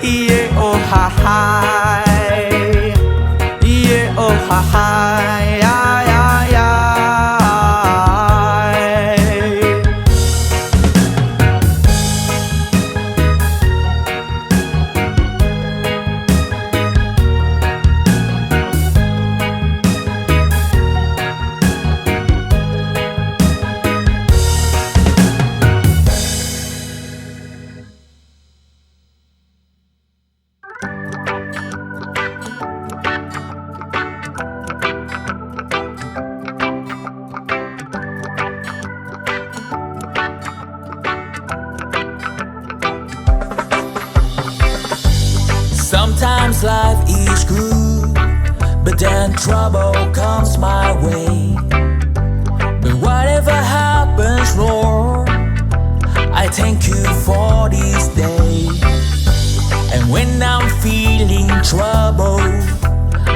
yeah, oh hahay, yeah, oh hahay, ay, ay, ay. Sometimes life is good, but then trouble comes my way. But whatever happens, Lord, I thank you for this day. And when I'm feeling trouble,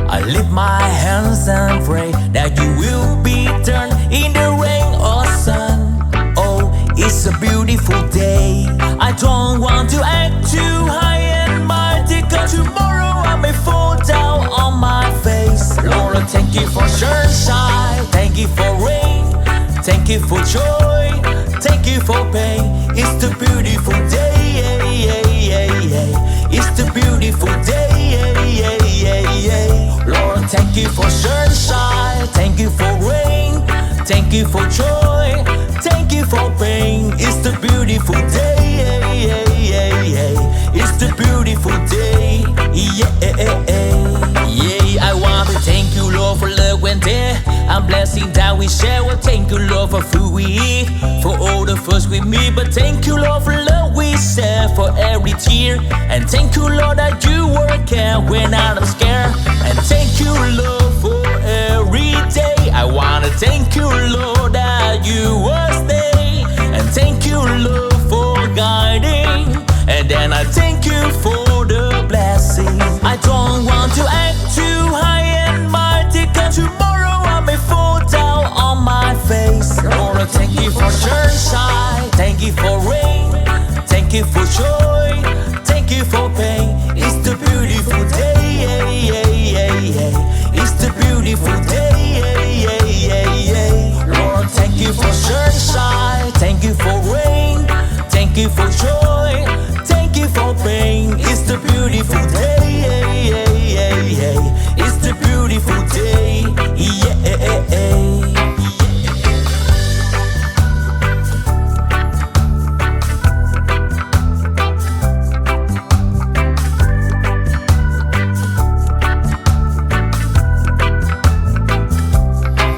I lift my hands and pray that you will be turned in the rain or sun. Oh, it's a beautiful day. I don't want to act too high and mighty, 'cause tomorrow I may fall down on my face. Lord, thank you for sunshine, thank you for rain, thank you for joy, thank you for pain. It's the beautiful day, yeah, yeah, yeah, yeah. It's the beautiful day, yeah, yeah, yeah, yeah. Lord, thank you for sunshine, thank you for rain, thank you for joy, thank you for pain. It's the beautiful day, yeah, yeah, yeah, yeah. It's the beautiful day, yeah, yeah. I want to thank you, Lord, for love when there and blessing that we share. Well, thank you, Lord, for food we eat, for all the first we meet. But thank you, Lord, for love we share, for every tear. And thank you, Lord, that you work out when I'm scared. And thank you, Lord, for every day. I wanna thank you, Lord, that you was there. And thank you, Lord, for guiding. And then I thank you for the blessing. I don't want to act too high and mighty, 'cause tomorrow I may fall down on my face. Lord, I thank you for sunshine, thank you for rain, thank you for joy, thank you for pain. It's the beautiful day, yeah, yeah, yeah, yeah. It's the beautiful day, yeah, yeah, yeah, yeah. Lord, thank you for sunshine, thank you for rain, thank you for joy, thank you for pain. It's the beautiful day, yeah, yeah, yeah, yeah. It's the beautiful day, yeah.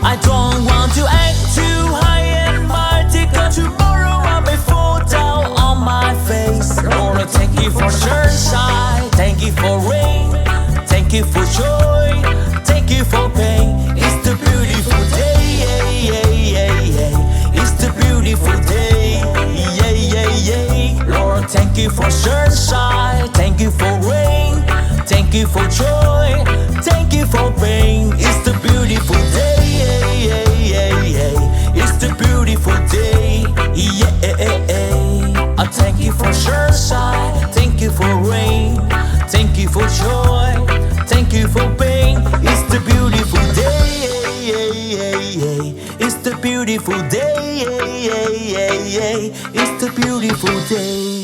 I don't want to act too high and mighty, 'cause tomorrow I may fall down on my face. Lord, thank you for sunshine, thank you for rain, thank you for joy, thank you for pain. It's the beautiful day, yeah, yeah, yeah, yeah. It's the beautiful day, yeah, yeah, yeah. Lord, thank you for sunshine, thank you for rain, thank you for joy, thank you for pain. It's the beautiful day, yeah, yeah, yeah, yeah. It's the beautiful day, yeah. I thank you for sunshine, thank you for rain, thank you for joy, thank you for pain. It's the beautiful day, yeah, yeah, yeah. It's the beautiful day, yeah, yeah, yeah, yeah. It's the beautiful day.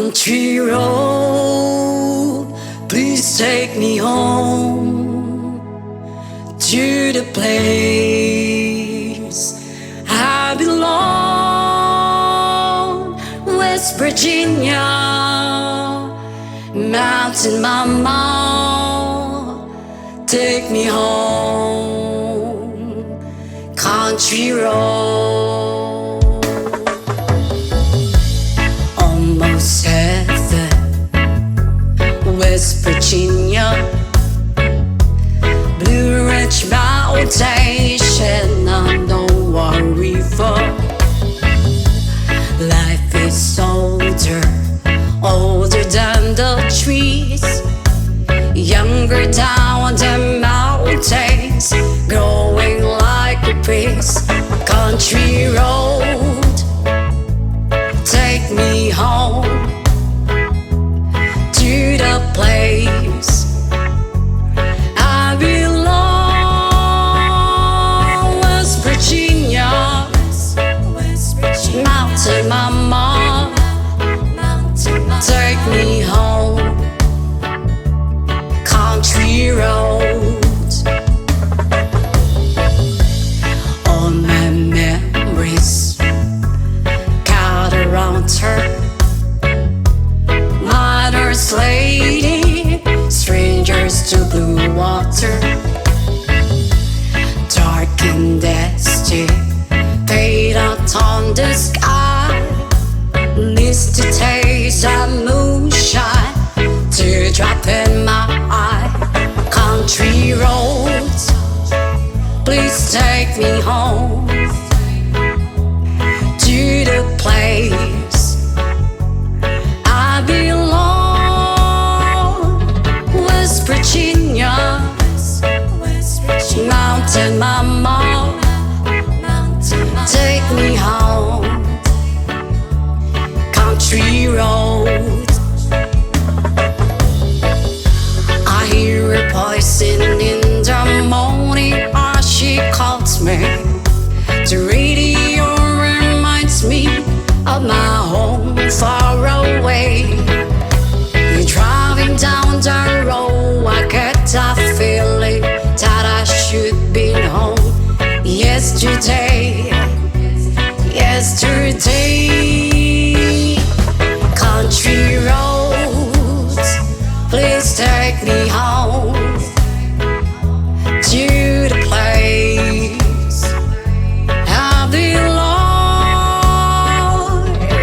Country road, please take me home to the place I belong. West Virginia, Mountain Mama, take me home. Country road, almost heaven. West Virginia, Blue Ridge Mountain, Shenandoah River. Life is older, older than the trees, younger down the mountains, growing like a breeze. Country road, take me home to the place I belong. West Virginia, Mountain Mama, take me home. Country road, all my memories got around her. Mother's lady, strangers to blue water, dark and dusty, fade out on the sky. Needs to taste of moonshine, teardrop in my eye. Country roads, please take me home to the place I belong. West Virginia, Mountain Mama, take me home. Country road, I hear a voice in the morning as she calls me. The radio reminds me of my home far away. You're driving down the road, I get that feeling that I should be home. Yesterday, country roads, please take me home to the place I belong.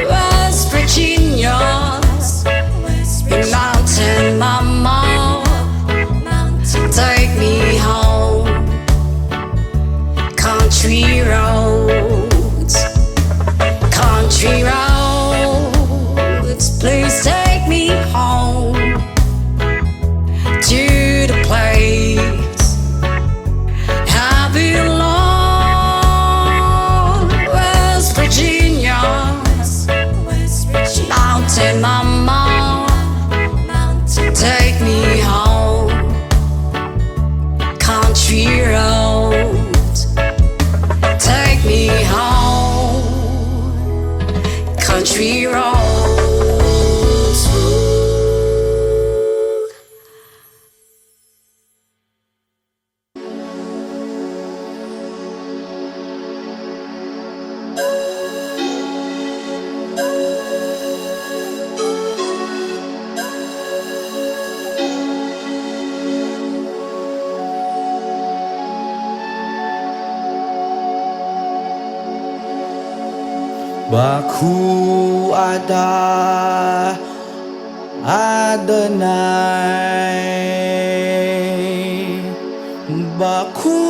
West Virginia, Mountain Mama, take me home. Country roads, country roads, please take me home to the place I belong. West Virginia, Mountain Mama, take me home. Country roads, take me home. Country roads. Baku ada Adonai. Baku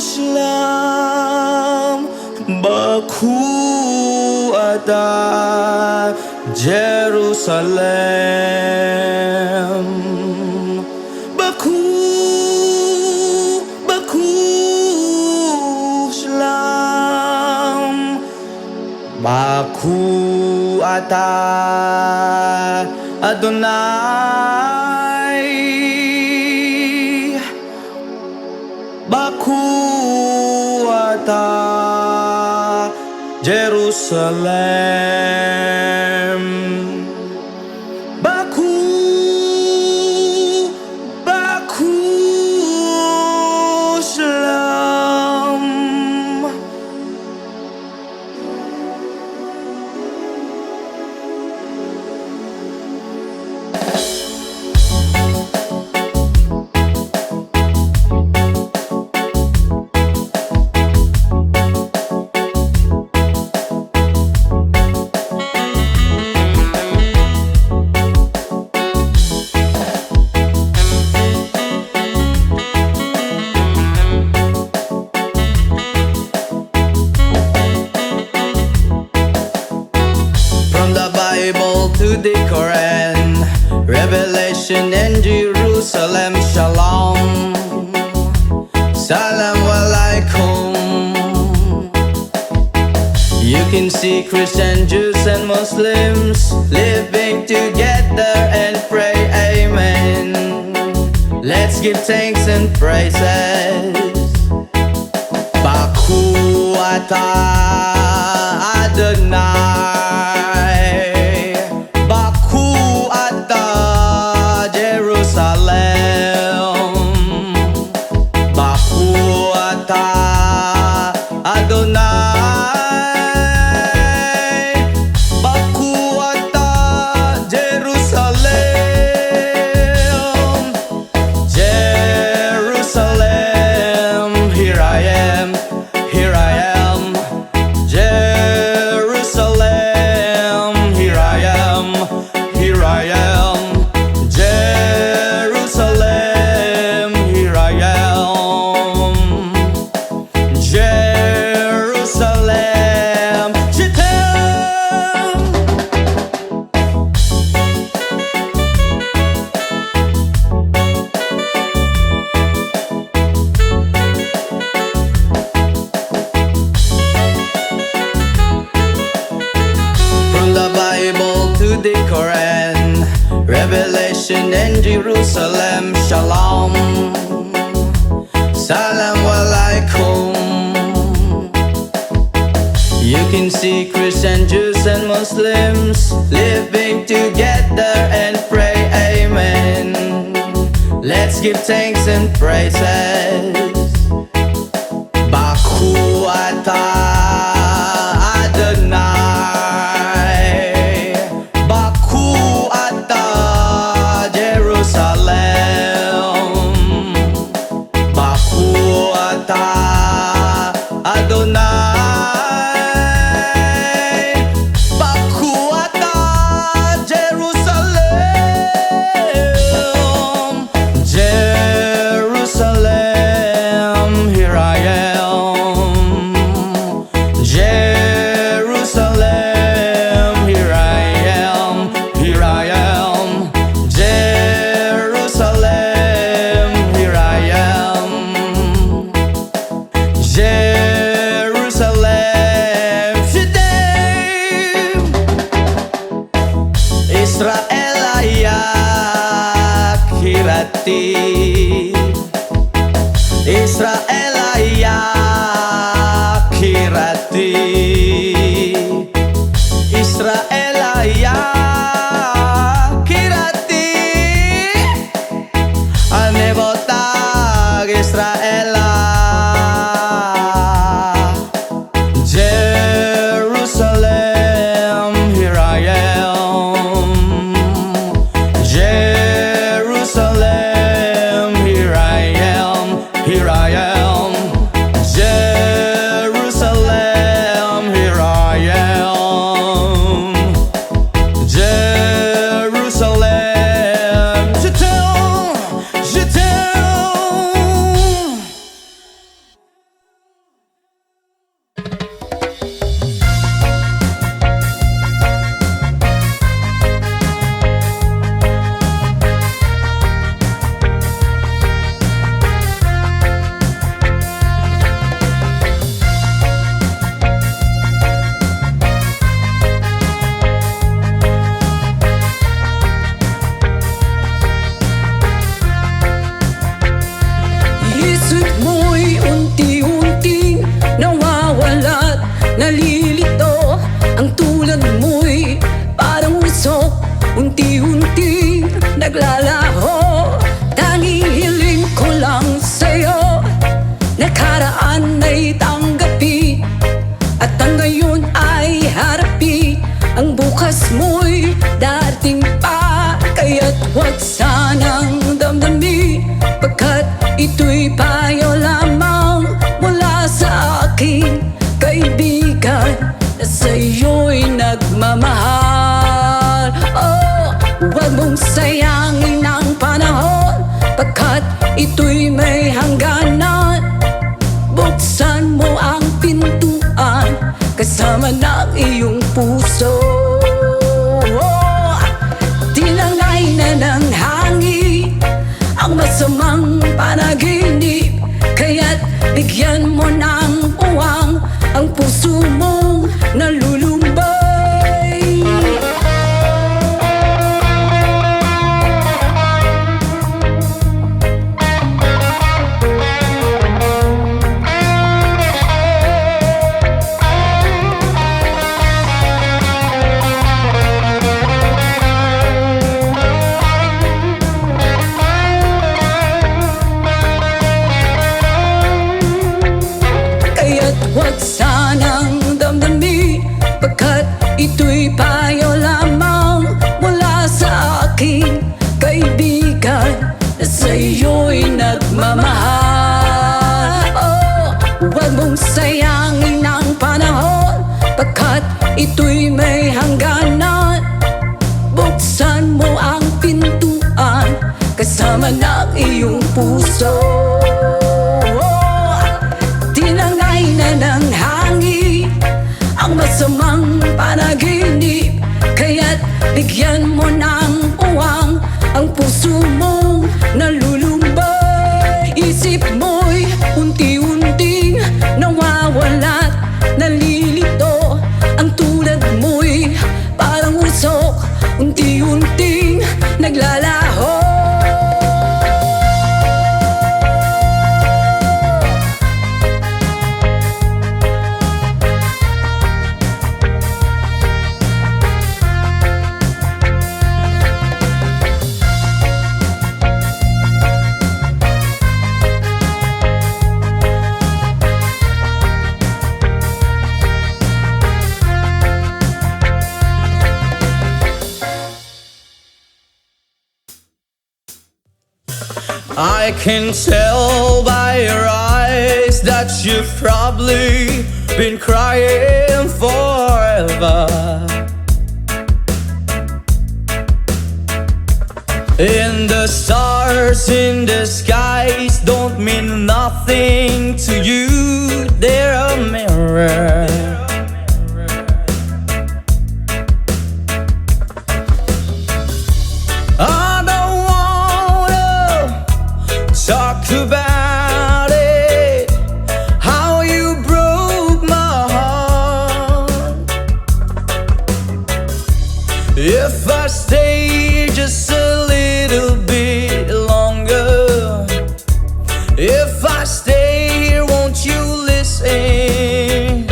Shalom. Baku ada Jerusalem. Baku Shalom. Baku ata Adonai. Baku ata Jerusalem. Baku, Baku Shalom. From the Bible to the Quran, Revelation and Jerusalem, Shalom. Salam alaikum. You can see Christian, Jews and Muslims living together and pray amen. Let's give thanks and praises. Baku atah Adonai, Baku atah Jerusalem, Baku atah Adonai, Baku atah Jerusalem, Jerusalem, here I am, here I am. Jerusalem, here I am, here I am. Jerusalem, here I am. Jerusalem, Shittem. From the Bible to the Quran, Revelation and Jerusalem, Shalom. Salam alaikum. You can see Christian, Jews and Muslims living together and pray amen. Let's give thanks and praises. Baku atah Adonai, Baku atah Jerusalem, Baku atah Adonai, Baku atah Jerusalem, Jerusalem, here I am. Jerusalem, here I am, here I am. Jerusalem, here I am. Jerusalem, Shittem. Israel ayak hirati, Israel ayak hirati, Israel ayak hirati, anebotag Israel. Jerusalem, here I am. Jerusalem, here I am, here I am. Jerusalem, here I am. Jerusalem, Shittem, Shittem. Isip mo'y unti-unting nawawala't nalilito. ito'y payo lamang mula sa aking kaibigan na sa'yo'y nagmamahal. Oh, huwag mong sayangin ang panahon, pagkat ito'y may hangganan. Buksan mo ang pintuan kasama ng iyong puso. Tinangay na ng hangin ang masamang panaginip, kaya't bigyan mo ng puwang ang puso mong nalulumbay. Huwag sanang damdamin, pagkat ito'y payo lamang mula sa aking kaibigan na sa'yo'y nagmamahal. Oh, huwag mong sayangin ang panahon, pagkat ito'y may hangganan. Buksan mo ang pintuan kasama ng iyong puso. Ng hangin ang masamang panaginip, kaya't bigyan mo ng puwang ang puso mong nalulumbay. Isip mo'y unti-unting nawawala't nalilito, ang tulad mo'y parang usok, unti-unting naglalaho. I can tell by your eyes that you've probably been crying forever. And the stars in the skies don't mean nothing to you, they're a mirror. Talk about it, how you broke my heart. If I stay just a little bit longer, if I stay here, won't you listen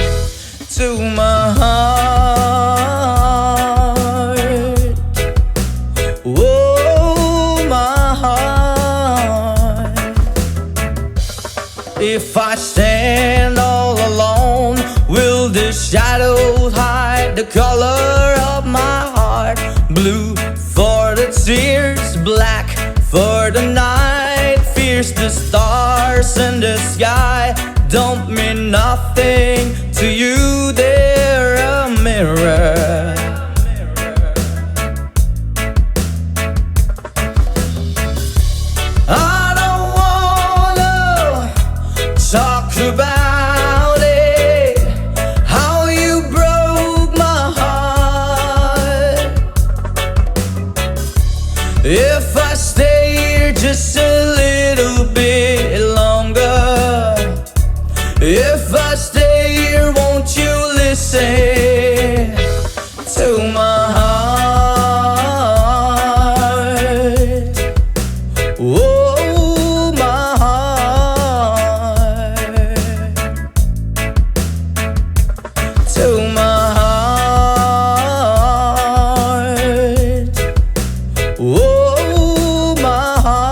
to my heart? Oh, my heart. If I stand all alone, will the shadows hide the color of my heart? Blue for the tears, black for the night, fierce the stars in the sky don't mean nothing to you, they're a mirror. Talk about it, how you broke my heart. If I stay here just a little bit longer, if I stay here, won't you listen to my heart? Oh, my heart. To my heart. Oh, my heart.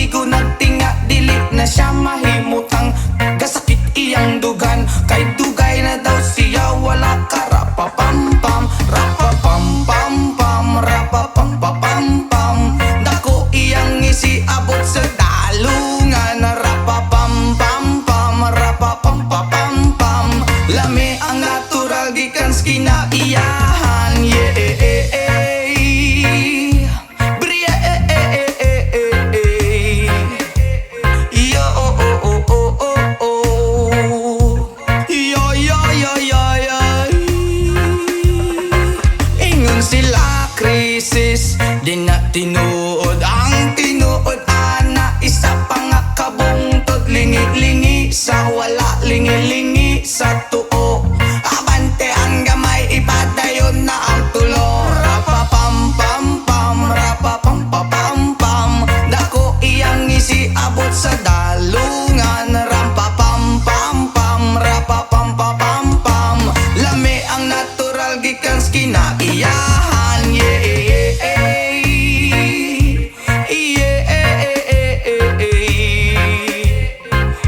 ko nagtinga dili na siya mahimutang gasakit iyang dugan kay dugay na daw siya wala ka rapapam-pam rapapam-pam-pam rapapam-pam-pam dako iyang isiabot sa dalungan rapapam-pam-pam rapapam-pam-pam lami ang natural gikan sa kinaiyahan Bria yo yo yo yo yo yo ingon sila krisis di na tinuod ang tinuod ana isa pa nga kabungtod lingi-lingi sa wala lingi-lingi sa tuo abante ang gamay ipadayon na ang tulo rapapam-pam-pam rapapam-pam-pam dako iyang isiabot sa dalungan rapapam-pam-pam rapapam-pam-pam lami ang natural gikan sa kinaiyahan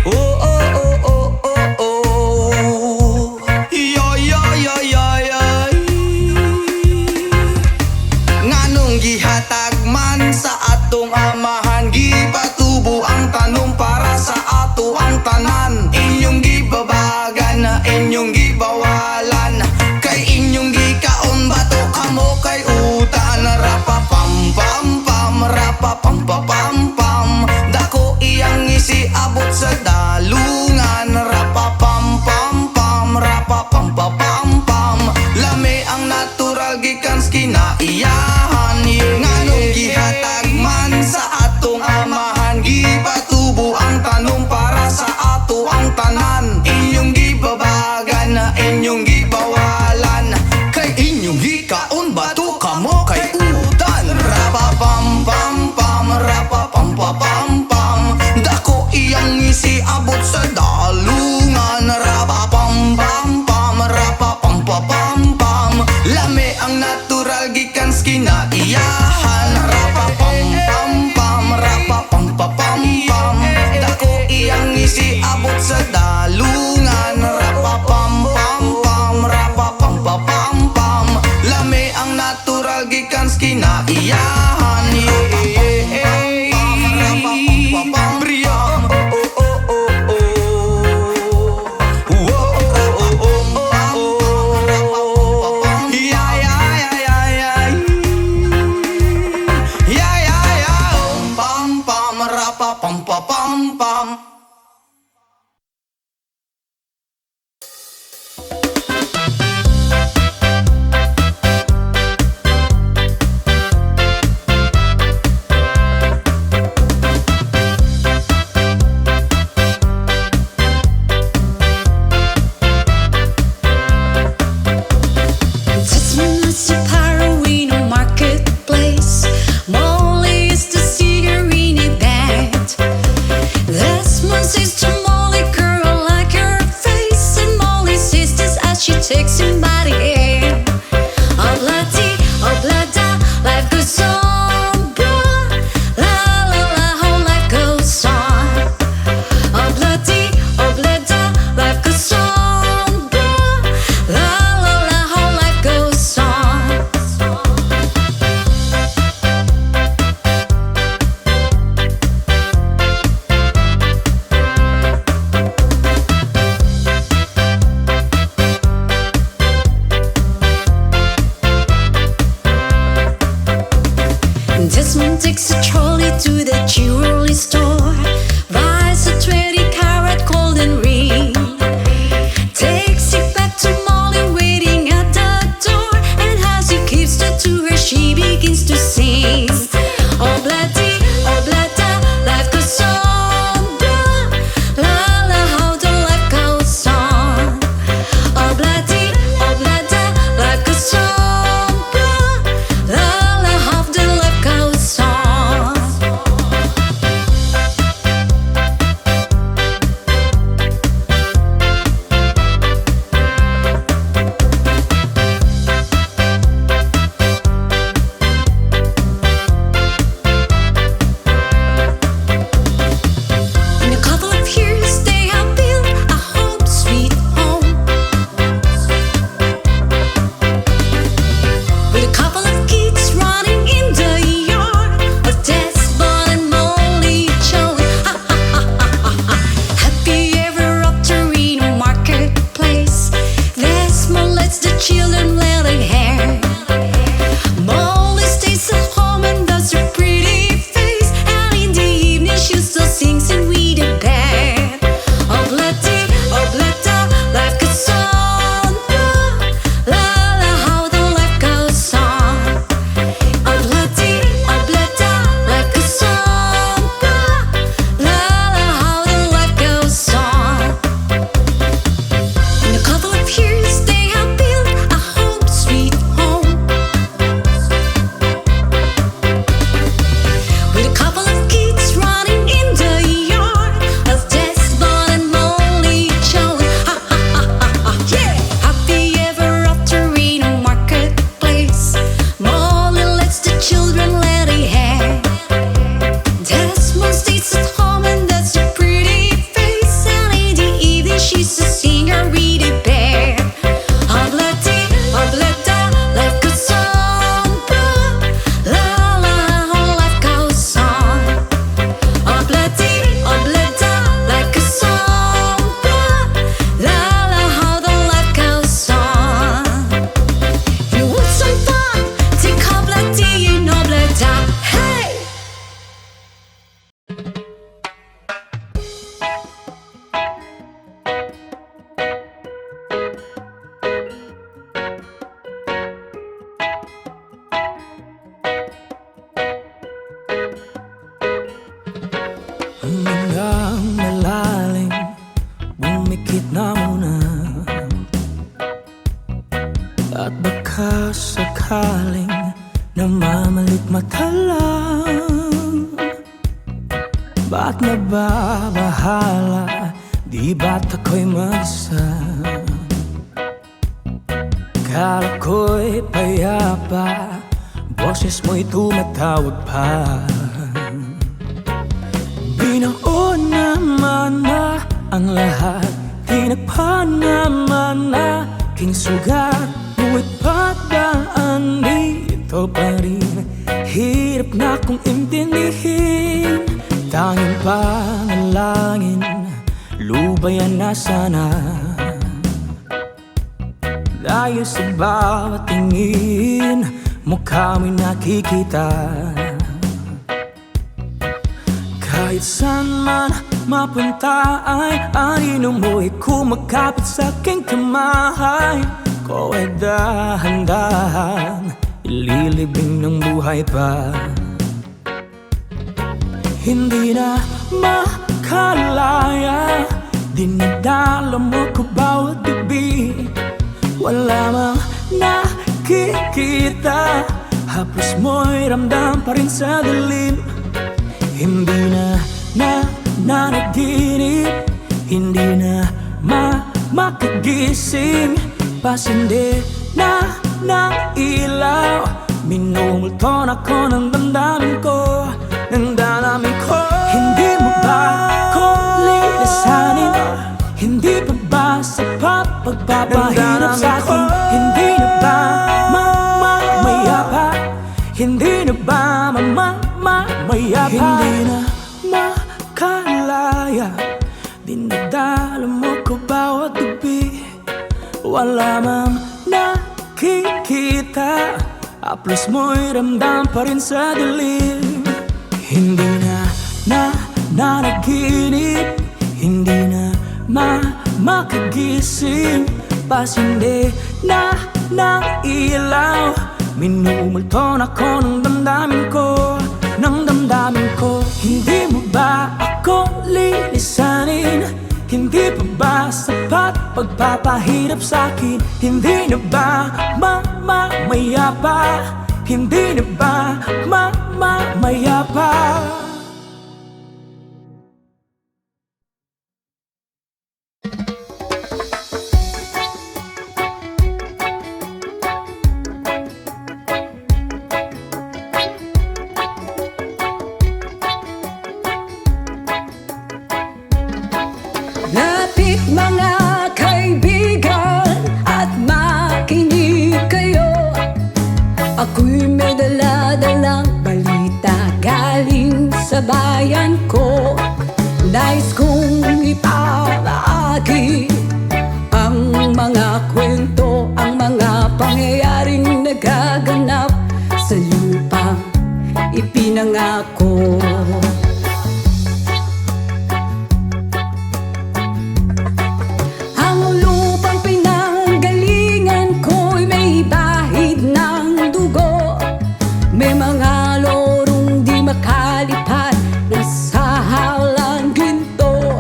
oh oh oh oh oh oh yo yo yo yo yo nganong gihatag man sa atong amahan gipatubo ang tanong para sa ato ang tanan inyong gibabagan na inyong gibawalan kay inyong gikaon bato kamo kay utan rapapam-pam-pam rapapam-pam-pam dako iyang isiabot sa dalungan rapapam-pam-pam rapapam-pam-pam lami ang natural gikan sa kinaiyahan nganong gihatag man sa atong amahan gipatubo ang tanong para sa ato ang tanan inyong gibabagan na inyong gibawalan kay inyong gikaon bato kamo kay utan rapapam-pam-pam rapapam-pam-pam dako iyang isiabot sa dalungan rapapam-pam-pam rapapam-pam-pam lami ang natural gikan sa kinaiyahan rapapam-pam-pam rapapam-pam-pam dako iyang isiabot sa dalungan rapapam-pam-pam rapapam-pam-pam lami ang natural gikan sa kinaiyahan Bria oh oh oh oh oh oh oh oh yeah yeah yeah yeah yeah yeah yeah yeah pam pam rapapam-pam-pam Just minutes to Parawino Marketplace. Molly is the cigarette bag. That's Pahingang malalim, bumikit na muna. At baka sakaling namamalit mata lang. Ba't nababahala, di ba't ako'y mag-isa? Kala ko'y payapa, boses mo'y tumatawag pa. Binaon naman na ang lahat, tinagpa naman na aking sugat. Ngunit padaan dito pa rin, hirap na kong intindihin. Tanging panalangin, lubayan na sana. Dahil sa bawat tingin, mukha mo'y nakikita. Kahit saan man mapunta ay anino mo'y kumakapit sa aking kamay. Ko ay dahan-dahan, ililibing ng buhay pa. Hindi na makalaya, dinadala mo ko bawat gabi. Wala mang nakikita, haplos mo'y ramdam pa rin sa dilim. Hindi na nanaginip, hindi na makagising. Pasindi na ng ilaw, minumulton ako ng damdamin ko, ng damdamin ko. Hindi mo ba ako lilisanin? Hindi pa ba sapat pagpapahirap sa'kin? Hindi na ba mamayapa? Hindi na ba mamayapa? Hindi na makalaya, dinadala mo ko bawat gabi. Wala mang nakikita, haplos mo'y ramdam pa rin sa dilim. Hindi na nanaginip, hindi na makagising. Pasindi na ng ilaw, minumulton ako ng damdamin ko, ng damdamin ko. Hindi mo ba ako lilisanin? Hindi pa ba sapat pagpapahirap sa'kin? Hindi na ba mamayapa? Hindi na ba mamayapa? Lapit mga kaibigan at makinig kayo. Ako'y may dala-dalang balita galing sa bayan ko. Nais kong ipabahagi ang mga kwento, ang mga pangyayaring nagaganap sa lupang ipinangako. May mga lorong di makalipad na sa halang ginto.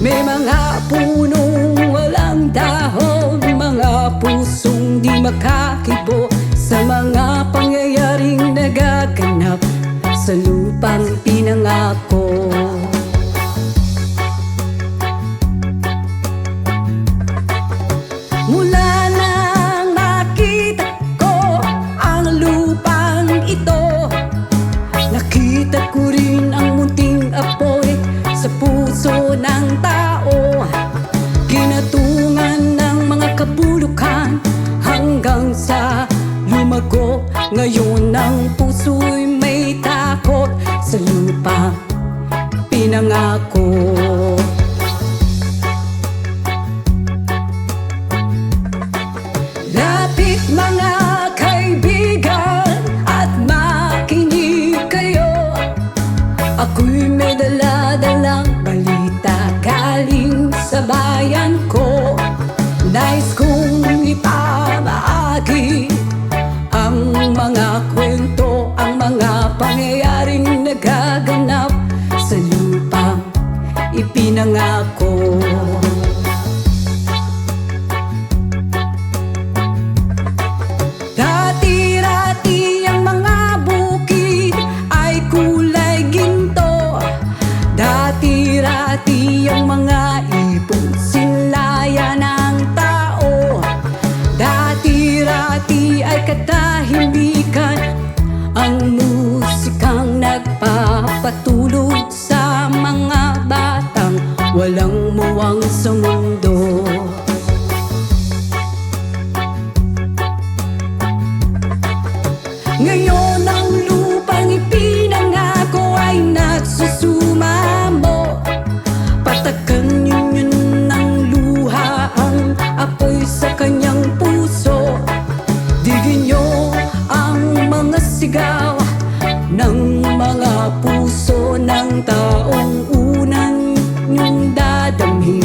May mga punong walang dahon, mga pusong di makakibo sa mga pangyayaring nagaganap sa lupang pinangako. Mula nang makita ko ang lupang ito, nakita ko rin ang munting apoy sa puso ng tao. Ginatungan ng mga kabulukan hanggang sa lumago. Ngayon ang puso'y may takot sa lupang pinangako. Lapit mga kaibigan at makinig kayo. Ako'y may dala-dalang balita galing sa bayan ko. Nais kong ipabahagi ang mga kwento, ang mga pangyayaring nagaganap sa lupang ipinangako. Dati-rati ang mga bukid ay kulay ginto. Dati-rati ang mga ibon sinlayan ng tao. Dati-rati ay katahimikan ang musikang nagpapatulog sa mga batang walang muwang sa mundo. Ngayon ang lupang ipinangako ay nagsusumamo. Patakan ninyo ng luha ang apoy sa kanyang puso. Digin nyo ang mga sigaw ng mga puso ng taong unang nyong dadamhin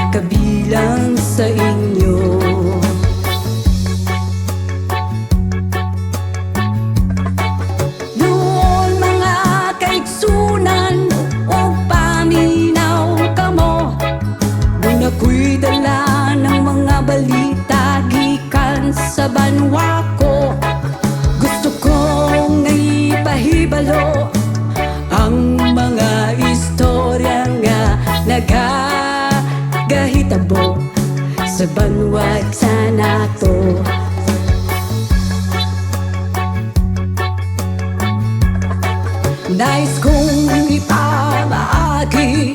kabilang sa inyo. Doon mga kaigsunan o paminaw kamo, doon ako'y dala ng mga balita gikan sa banwa ko. Gusto kong ipahibalo ang mga istorya nga nagagahitabo sa banwag sa nato. Nais kong ipamahagi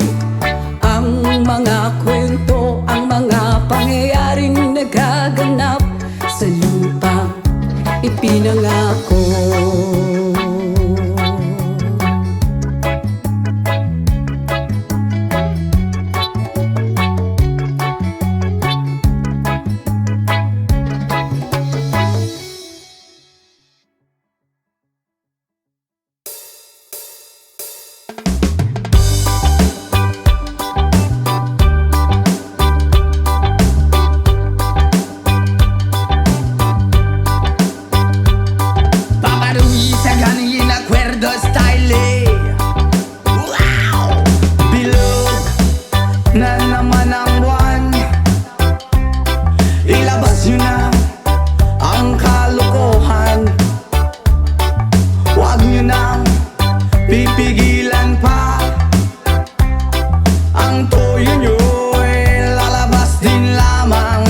ang mga kwento, ang mga pangyayaring nagaganap sa lupang ipinangako. Na naman ang buwan, ilabas nyo na ang kalokohan. Huwag nyo nang pipigilan pa. Ang toyo nyo ay lalabas din lamang.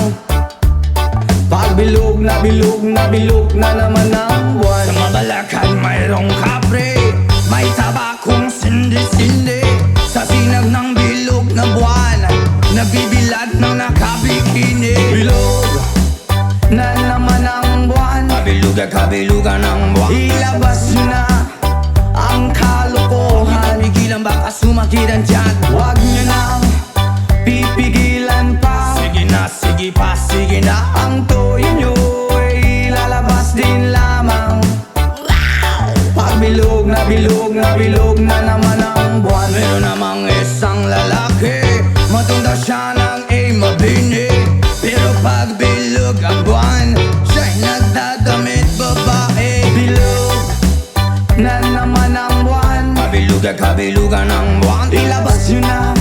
Pag bilog na bilog na bilog na naman ang buwan. Sa Mabalacan mayroong kapre, may tabakong sindi-sindi. Sa sinag ng bilog na buwan, nabibilad ng nakabikini. Bilog na naman ang buwan, kabilugan ng buwan. Ilabas nyo na ang kalokohan. Pigilan baka sumakit ang tiyan. Huwag nyo nang pipigilan pa. Sige na, sige pa, sige na. Ang toyo nyo ay lalabas din lamang. Pag bilog na bilog na bilog na naman ang buwan. Meron namang isang lalaki, matunda siya ng mabini. Pero pag bilog ang buwan, siya'y nagdadamit babae. Bilog na naman ang buwan, kabilugan ng buwan. Ilabas nyo na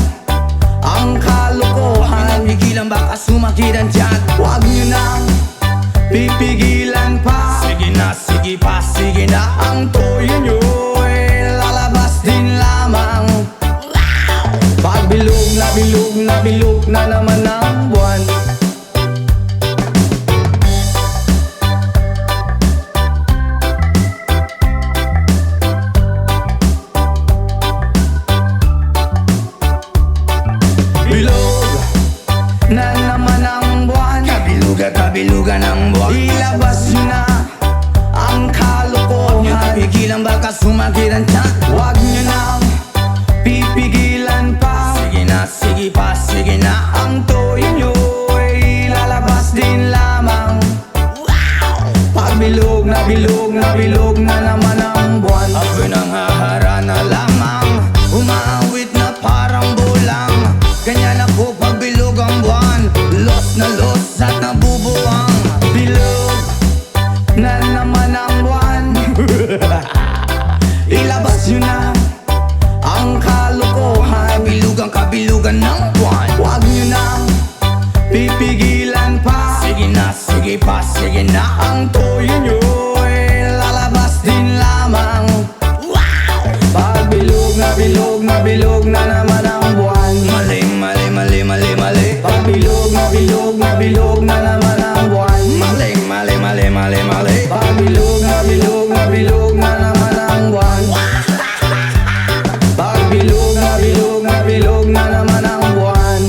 ang kalokohan. Pigilan baka sumakit ang tiyan. Huwag nyo nang pipigilan pa. Sige na, sige pa, sige na. Ang toyo nyo ay lalabas din lamang. Pag bilog na bilog na bilog na naman ang buwan. Bilog na naman ang buwan, kabilugan ng buwan. Ilabas nyo na ang kalokohan. Pigilan baka sumakit ang tiyan. Huwag nyo nang pipigilan pa. Sige na, sige pa, sige na. Ang toyo nyo naman ang buwan. Mali, mali, mali, mali, mali. Pagbilog, mabilog, mabilog na naman ang buwan. Mali, mali, mali, mali, mali. Pagbilog, mabilog, mabilog na naman ang buwan. Pagbilog, mabilog, mabilog na naman ang buwan.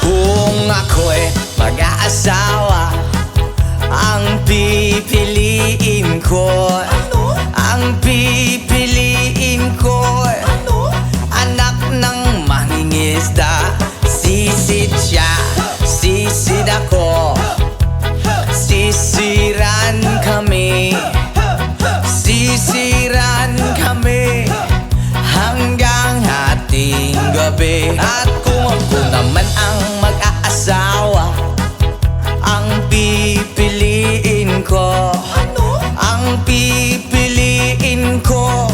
Kung ako'y mag-aasawa, ang pipiliin ko, ang pipiliin ko, anak ng mangingisda. Sisid siya, sisid ako, sisiran kami, sisiran kami hanggang hating gabi. At kung ako naman ang mag-aasawa, ang pipiliin ko, ang pipiliin ko,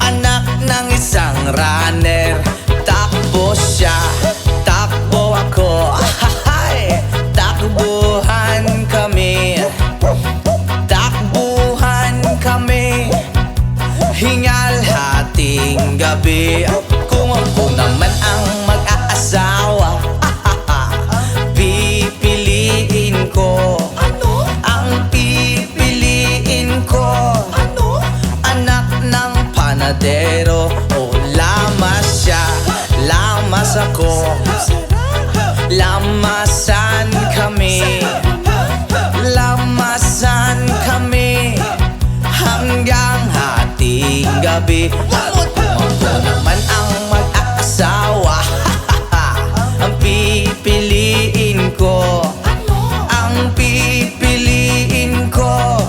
anak ng isang runner. Takbo siya, takbo ako, takbuhan kami, takbuhan kami hingal hating gabi. Kung ako naman ang mag-aasawa, pipiliin ko, ang pipiliin ko, anak ng panadero. O lamas siya, lamas ako, lamasan kami, lamasan kami hanggang hating gabi. Kung ako naman ang mag-aasawa, ang pipiliin ko, ang pipiliin ko,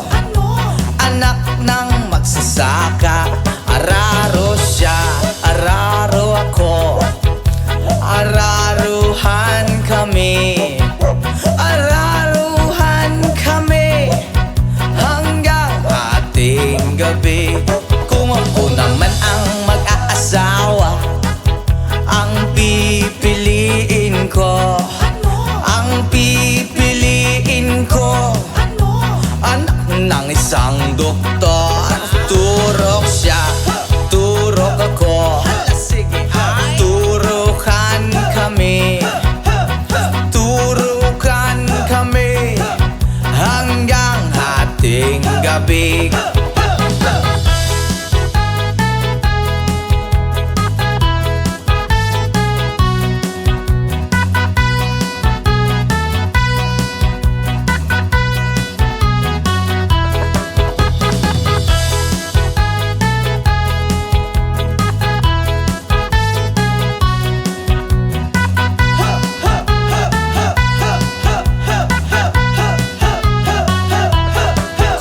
anak ng magsasaka. Araro siya, araro ako, araruhan kami, araruhan kami hanggang hating gabi. Kung ako naman ang mag-aasawa, ang pipiliin ko, ang pipiliin ko, anak ng isang doktor. Turok siya, turok ako, turukan kami, turukan kami hanggang hating gabi.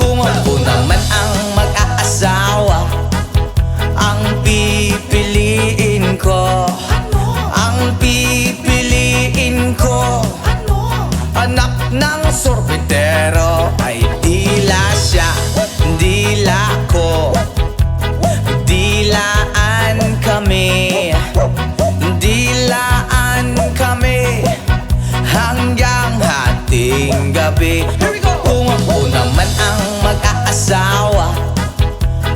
Kung ako naman ang mag-aasawa, ang pipiliin ko, ang pipiliin ko, anak ng sorbetero. Ay dila siya, dila ko, dilaan kami, dilaan kami hanggang hating gabi. Kung ako naman ang mag-aasawa,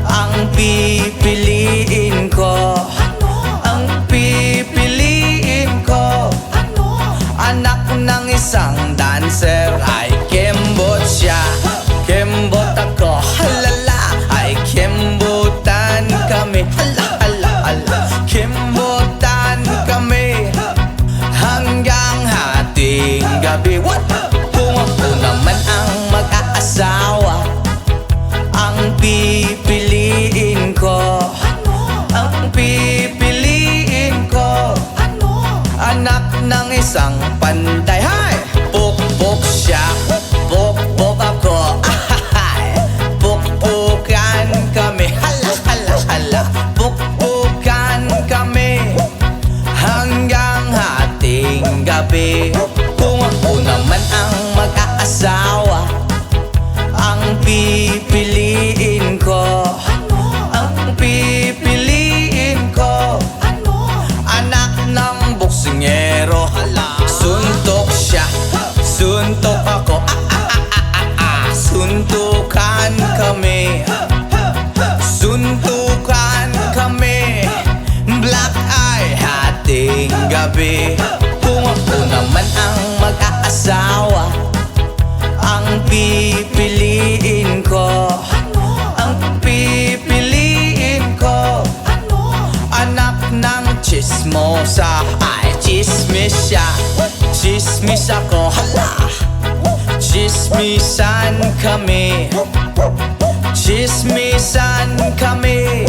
ang pipiliin ko, ang pipiliin ko, anak ng isang dancer. Ay kembot siya, kembot ako, halala. Ay kembotan kami, hala, hala, hala. Kembotan kami hanggang hating gabi. What? Kung ako naman ang mag-aasawa, ang pipiliin ko, ang pipiliin ko, anak ng isang panday. Hay! Pukpok suntok ako, suntukan kami, suntukan kami, black eye hating gabi. Kung ako naman ang mag-aasawa, ang pipiliin ko, ang pipiliin ko, anak ng chismosa. Ay, chismis siya, chismis ako, hala. Chismisan kami, chismisan kami.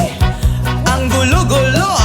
Ang gulo-gulo